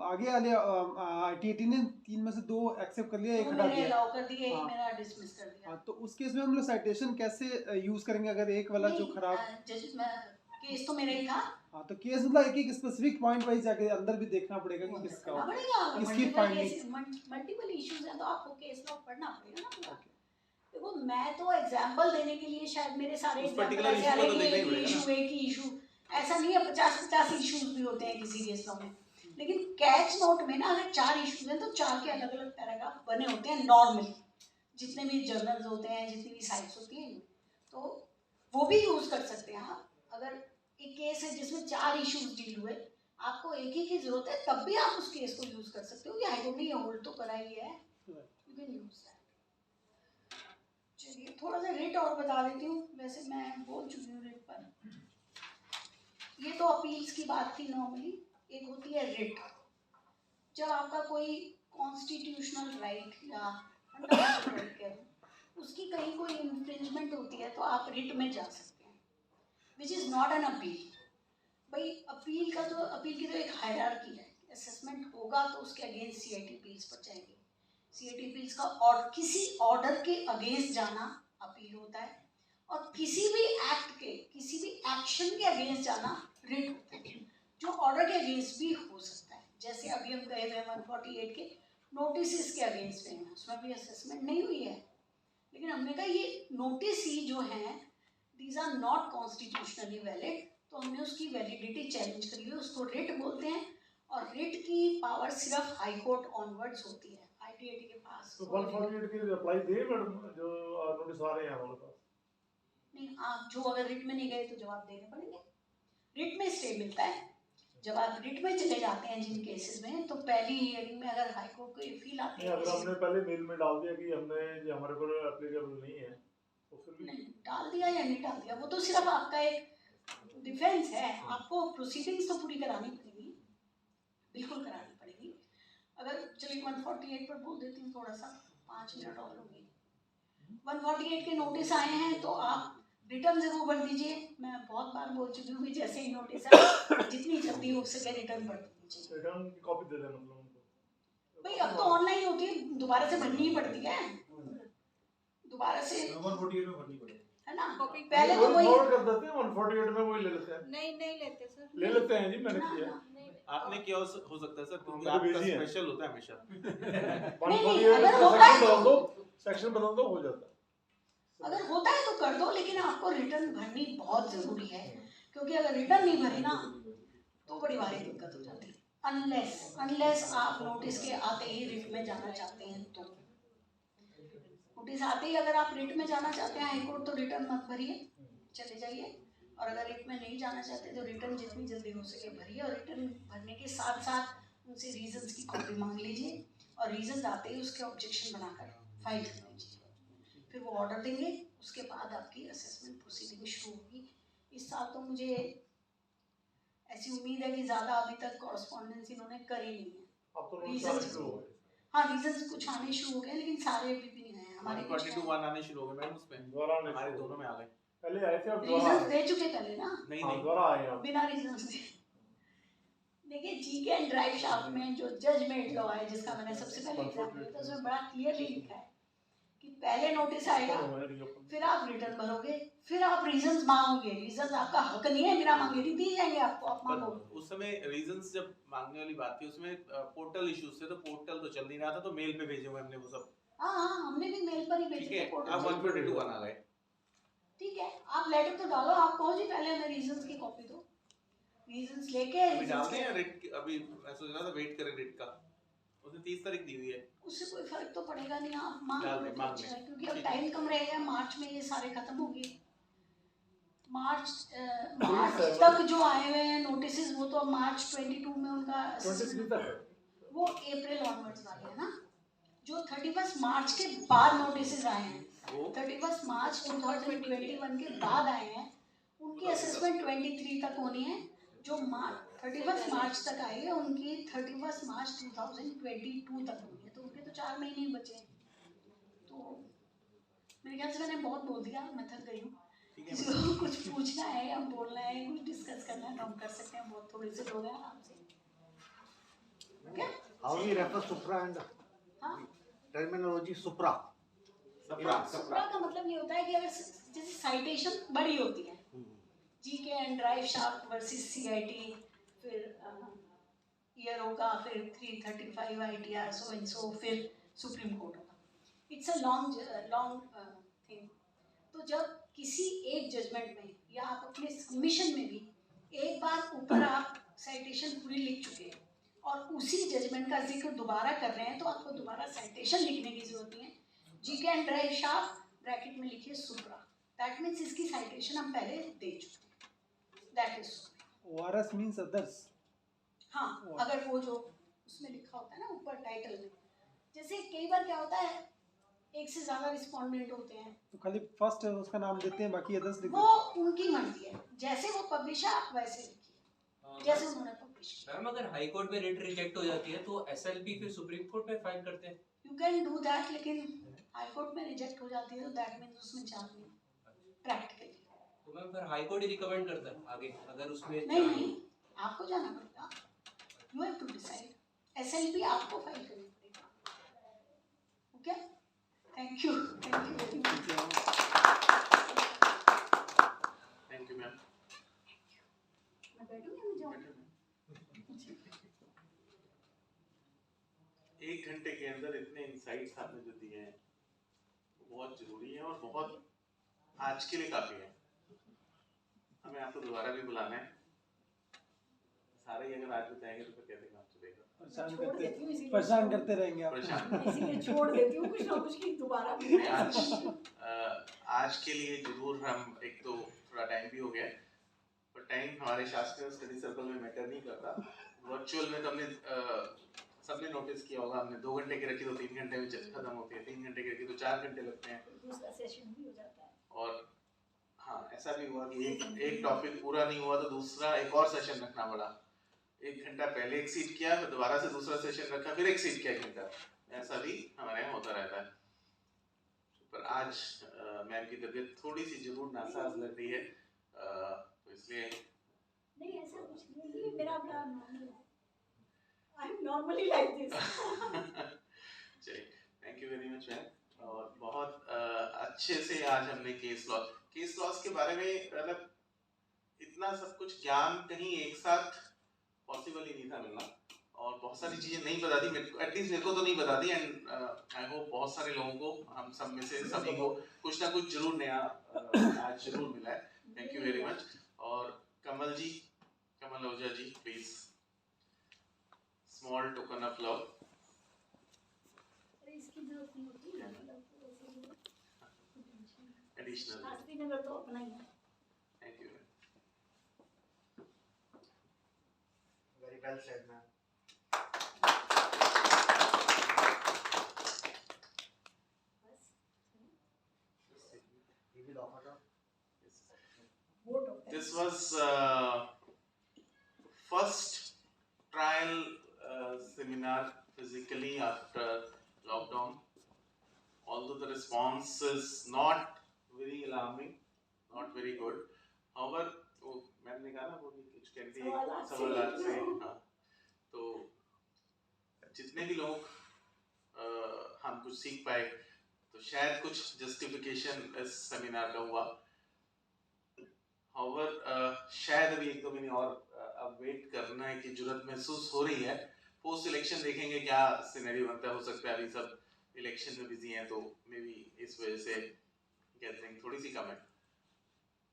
आगे वाले IT-80 ने 3 में से 2 एक्सेप्ट कर लिया, एक दो हटा मेरे दिया। अलाउ कर दिए, एक हाँ। मेरा डिसमिस कर दिया। हाँ, तो उस केस में हम लोग साइटेशन कैसे यूज करेंगे अगर एक वाला जो खराब? जज केस तो मेरा ही था। हाँ, तो केस मतलब एक स्पेसिफिक पॉइंट वाइज जाके अंदर भी देखना पड़ेगा कि किसका करना हो। पड़ेगा, इसकी finding- मल्टीपल इश्यूज हैं तो आपको केस लॉ पढ़ना पड़ेगा ना पूरा। देखो, मैं तो एग्जांपल देने के लिए शायद मेरे सारे उस एग्जांपल particular ऐसे issue आ को तो रहे देखना ही कि पड़ेगा एक ही इशू, ऐसा नहीं है 50-50 इश्यूज भी होते हैं किसी केस लॉ में। लेकिन कैच नोट में ना अगर 4 इश्यूज हैं तो 4 के अलग अलग पैराग्राफ बने होते हैं नॉर्मली, जितने भी जर्नल्स होते हैं, जितनी भी साइट्स होती हैं, तो वो भी यूज कर सकते हैं आप। अगर एक केस है जिसमें 4 इश्यूज डील हुए, आपको एक ही की जरूरत है, तब भी आप उस केस को यूज कर सकते हो। ये हाईकोर्ट ने ये होल्ड तो करा ही है, यू कैन यूज दैट। चलिए थोड़ा सा रेट और बता देती हूँ, वैसे मैं बोल चुकी हूँ रेट पर। ये तो अपील्स की बात थी नॉर्मली। एक होती है रिट, जब आपका कोई कॉन्स्टिट्यूशनल राइट या फंडामेंटल राइट कह दो, उसकी कहीं कोई इन्फ्रिंजमेंट होती है तो आप रिट में जा सकते हैं, which is not an appeal. भाई अपील की तो एक हायरार्की है। असेसमेंट होगा तो उसके अगेंस्ट सीआईटी अपील्स पर जाएंगे। सीआईटी अपील्स का किसी ऑर्डर के अगेंस्ट जाना अपील होता है, और किसी भी एक्ट के, किसी भी एक्शन के अगेंस्ट जाना रिट होता है, जो ऑर्डर के अगेंस्ट भी हो सकता है। जैसे अभी हम गए हुए 148 के नोटिस के अगेंस्ट गए हैं, उसमें भी असेसमेंट नहीं हुई है, लेकिन हमने कहा ये नोटिस ही जो हैं these are not constitutionally valid, तो हमने उसकी वैलिडिटी चैलेंज करी है, उसको रिट बोलते हैं। और रिट की पावर सिर्फ हाई कोर्ट ऑनवर्ड्स होती है, IT-80 के पास। तो 148 के रिप्लाई दे मैडम, जो नोटिस आ रहे हैं हमारे पास? नहीं, आप जो अगर रिट में नहीं गए तो जवाब देने पड़ेंगे। रिट में स्टे मिलता है। जब आप रिट में चले जाते हैं जिन केसेस में, तो पहली हियरिंग में अगर हाई कोर्ट को ये फील आती है, अगर हमने पहले मेल में डाल दिया कि हमने ये हमारे पर एप्लीकेबल नहीं है, तो फिर भी नहीं डाल दिया या नहीं डाल दिया, वो तो सिर्फ आपका एक डिफेंस है। आपको प्रोसीडिंग्स तो पूरी करानी पड़ेगी, बिल्कुल करानी पड़ेगी। अगर चलिए 148 पर बोल देती हूँ, थोड़ा सा 5 मिनट और लूँगी। 148 के नोटिस आए हैं तो आप रिटर्न जरूर भर दीजिए। मैं बहुत बार बोल चुकी हूँ कि जैसे ही नोटिस है जितनी जल्दी हो सके रिटर्न भर दीजिए। रिटर्न की कॉपी दे दें मतलब उनको। भाई अब तो ऑनलाइन होती है, दोबारा से भरनी ही पड़ती है, दोबारा से 148 में भरनी पड़ेगी, है ना। कॉपी पहले तो वही फॉरवर्ड कर देते हैं, 148 में वही ले लेते हैं। नहीं लेते सर, ले लेते हैं जी, मैंने ना, किया। ना। नहीं आपने किया हो सकता है सर, क्योंकि तो आपका busy है। स्पेशल होता है हमेशा। नहीं, 148 अगर का होता है सेकंड डाल दो, सेक्शन बदल दो हो जाता है। अगर होता है तो कर दो, लेकिन आपको रिटर्न भरनी बहुत जरूरी है, क्योंकि अगर रिटर्न नहीं भरी ना तो बड़ी भारी दिक्कत हो जाती है। अनलेस आप नोटिस के आते ही रिट में जाना चाहते हैं, तो नोटिस आते ही अगर आप रिट में जाना चाहते हैं हाईकोर्ट, तो रिटर्न मत भरिए, चले जाइए। और अगर रिट में नहीं जाना चाहते तो रिटर्न जितनी जल्दी हो सके भरिए, और रिटर्न भरने के साथ साथ उनसे रीजंस की कॉपी मांग लीजिए, और रीजंस आते ही उसके ऑब्जेक्शन बनाकर फाइल कर लीजिए। फिर वो ऑर्डर देंगे, उसके बाद आपकी असेसमेंट प्रोसीडिंग शुरू होगी। इस साल तो मुझे ऐसी उम्मीद है कि ज़्यादा अभी तक कॉरस्पॉन्डेंस इन्होंने करी नहीं है। अब तो रीजंस शुरू हो गए। हाँ, रीजंस कुछ आने शुरू हो गए, लेकिन सारे अभी भी नहीं आए हमारे। 142 आने शुरू हो गए मैम, उसमें दोबारा आने हमारे शुरू हो दोनों में आ गए। पहले आए थे, अब दोबारा रीजंस आए। दे चुके पहले ना, नहीं हाँ, नहीं, दोबारा आए अब। बिना रीजंस दे। देखिए जीके एंड ड्राइव शाफ्ट में जो जजमेंट लॉ है, जिसका मैंने सबसे पहले एग्जाम दिया था, उसमें बड़ा क्लियरली लिखा है कि पहले नोटिस आएगा, फिर आप रिटर्न भरोगे, फिर आप रीजंस मांगोगे। रीजंस आपका हक नहीं है, बिना मांगे नहीं दिए जाएंगे आपको, आप पर मांगोगे। उस समय रीजंस जब मांगने वाली बात थी, उसमें पोर्टल इश्यूज थे, तो पोर्टल तो चल नहीं रहा था, तो मेल पे भेजे हुए हमने वो सब। हाँ हाँ, हमने भी मेल पर ही ठीक भेजे है, थे कोर्ट अब में। 142 आ गए। ठीक है, आप लेटर तो डालो, आप कहो जी पहले हमें रीजंस की कॉपी दो, रीजंस लेके अभी डाल reasons दें या के- रिट अभी मैं सोच रहा था वेट करें रिट का, उसने 30 तारीख दी हुई है। उससे कोई फर्क तो पड़ेगा नहीं, आप मांग डाल लो दें, तो मांग अच्छा लें। है, क्योंकि अब ठीक टाइम कम रहेगा। मार्च में ये सारे खत्म होंगे। मार्च तक जो आए हुए हैं नोटिस, वो तो अब मार्च 22 में उनका 23 तक है। वो अप्रैल ऑनवर्ड्स वाले हैं ना। जो 31 मार्च के बाद नोटिस आए हैं, वो 31 मार्च 2021 के बाद आए हैं, उनकी असेसमेंट 23 तक होनी है। जो 31 मार्च तक आएंगे, उनकी 31 मार्च 2022 तक होनी है, तो उनके तो 4 महीने ही बचे हैं। तो मेरे ख्याल से मैंने बहुत बोल दिया, मैं थक गई हूँ। ठीक है किसी को कुछ पूछना है या बोलना है, कुछ डिस्कस करना है तो हम कर सकते हैं, बहुत थोड़े से लोग हैं आराम से। Okay? How we refer supra and हाँ, terminology supra. सुप्रा का मतलब ये होता है कि अगर जैसे साइटेशन बड़ी होती है, GK and drive shaft versus CIT, फिर ईयर होगा, फिर 335 आईटीआर सो एंड सो, फिर सुप्रीम कोर्ट होगा। It's a long thing. तो जब किसी एक जजमेंट में या आप अपने सबमिशन में भी एक बार ऊपर आप साइटेशन पूरी लिख चुके हैं और उसी जजमेंट का जिक्र दोबारा कर रहे हैं, तो आपको दोबारा साइटेशन लिखने की जरूरत नहीं है। GK and drive shaft bracket में लिखिए सुप्रा, दैट मीन्स इसकी साइटेशन हम पहले दे चुके हैं, that is ORS means others. हाँ, अगर वो जो उसमें लिखा होता है ना ऊपर टाइटल में, जैसे कई बार क्या होता है एक से ज्यादा रिस्पोंडेंट होते हैं, तो खाली फर्स्ट उसका नाम देते हैं, बाकी अदर्स लिख वो देते उनकी मर्जी है, जैसे वो पब्लिश है आप वैसे लिखिए, जैसे उन्होंने पब्लिश किया। मैम अगर हाई कोर्ट में रिट रिजेक्ट हो जाती है तो एसएलपी फिर सुप्रीम कोर्ट में फाइल करते हैं। यू कैन डू दैट, लेकिन हाई कोर्ट में रिजेक्ट हो जाती है तो दैट मींस उसमें चांस नहीं प्रैक्टिकली। तो मैम फिर हाई कोर्ट ही रिकमेंड करता है आगे अगर उसमें नहीं, आपको जाना पड़ेगा, you have to decide. SLP आपको फाइल करनी पड़ेगा। Okay, thank you very much. Thank you ma'am. मैं बैठूं या मैं जाऊं? 1 घंटे के अंदर इतने इंसाइट्स आपने जो दिए हैं वो बहुत जरूरी है और बहुत आज के लिए काफी है। हमें आपको दोबारा भी बुलाना है, सारे ही अगर आज बताएंगे तो फिर कैसे काम चलेगा। परेशान करते रहेंगे आप। परेशान इसीलिए छोड़ देती हूँ कुछ ना कुछ की दोबारा भी। आज के लिए जरूर हम एक तो थोड़ा टाइम भी हो गया, पर टाइम हमारे शास्त्रीय स्टडी सर्कल में मैटर नहीं करता। वर्चुअल में तो हमने सबने नोटिस किया होगा, हमने 2 घंटे की रखी तो 3 घंटे में खत्म होती है, 3 घंटे की रखी तो 4 घंटे लगते हैं। दूसरा सेशन भी हो जाता है। और हाँ, ऐसा भी हुआ कि एक टॉपिक पूरा नहीं हुआ तो दूसरा एक और सेशन रखना पड़ा। 1 घंटा पहले एक्सीड किया, फिर दोबारा से दूसरा सेशन रखा, फिर एक्सीड किया 1 घंटा। ऐसा भी हमारे यहाँ होता रहता है। पर आज मैम की तबीयत थोड़ी सी जरूर नासाज लग रही है, तो इसलिए नहीं, ऐसा कुछ नहीं है, ये मेरा अपना नॉर्मल है। I am normally like this. चलिए, thank you very much ma'am. और बहुत अच्छे से आज हमने केस लॉस के बारे में, मतलब इतना सब कुछ ज्ञान कहीं एक साथ पॉसिबल ही नहीं था मिलना, और बहुत सारी चीज़ें नहीं पता थी मेरे को, एटलीस्ट मेरे को तो नहीं पता थी, एंड आई होप बहुत सारे लोगों को, हम सब में से सभी को कुछ ना कुछ जरूर नया आज जरूर मिला है. Thank you very much. और Kamal ji, Kamal Ojha ji, please, small token of love. इसकी जरूरत नहीं होती ना, मतलब एडिशनल. आरती नगर तो अपना ही है. Thank you. Very well said, ma'am. बस We will offer the vote होता है. This was first trial seminar physically after lockdown. Although the response is not very alarming, not very good. However, वो ma'am ने कहा ना वो कुछ कहते हैं 1.25 से, हाँ, तो जितने भी लोग हम कुछ सीख पाए, तो शायद कुछ जस्टिफिकेशन इस सेमिनार का हुआ. However, शायद अभी 1-2 महीने और अब वेट करने की जरूरत महसूस हो रही है. पोस्ट इलेक्शन देखेंगे क्या सिनेरियो बनता है. हो सकता है अभी सब इलेक्शन में बिजी हैं, तो मे बी इस वजह से गैदरिंग थोड़ी सी कम है,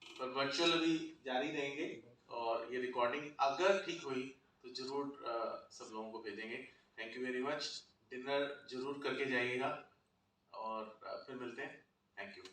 पर वर्चुअल अभी जारी रहेंगे. और ये रिकॉर्डिंग अगर ठीक हुई तो जरूर सब लोगों को भेजेंगे. Thank you very much. Dinner जरूर करके जाइएगा और फिर मिलते हैं. Thank you.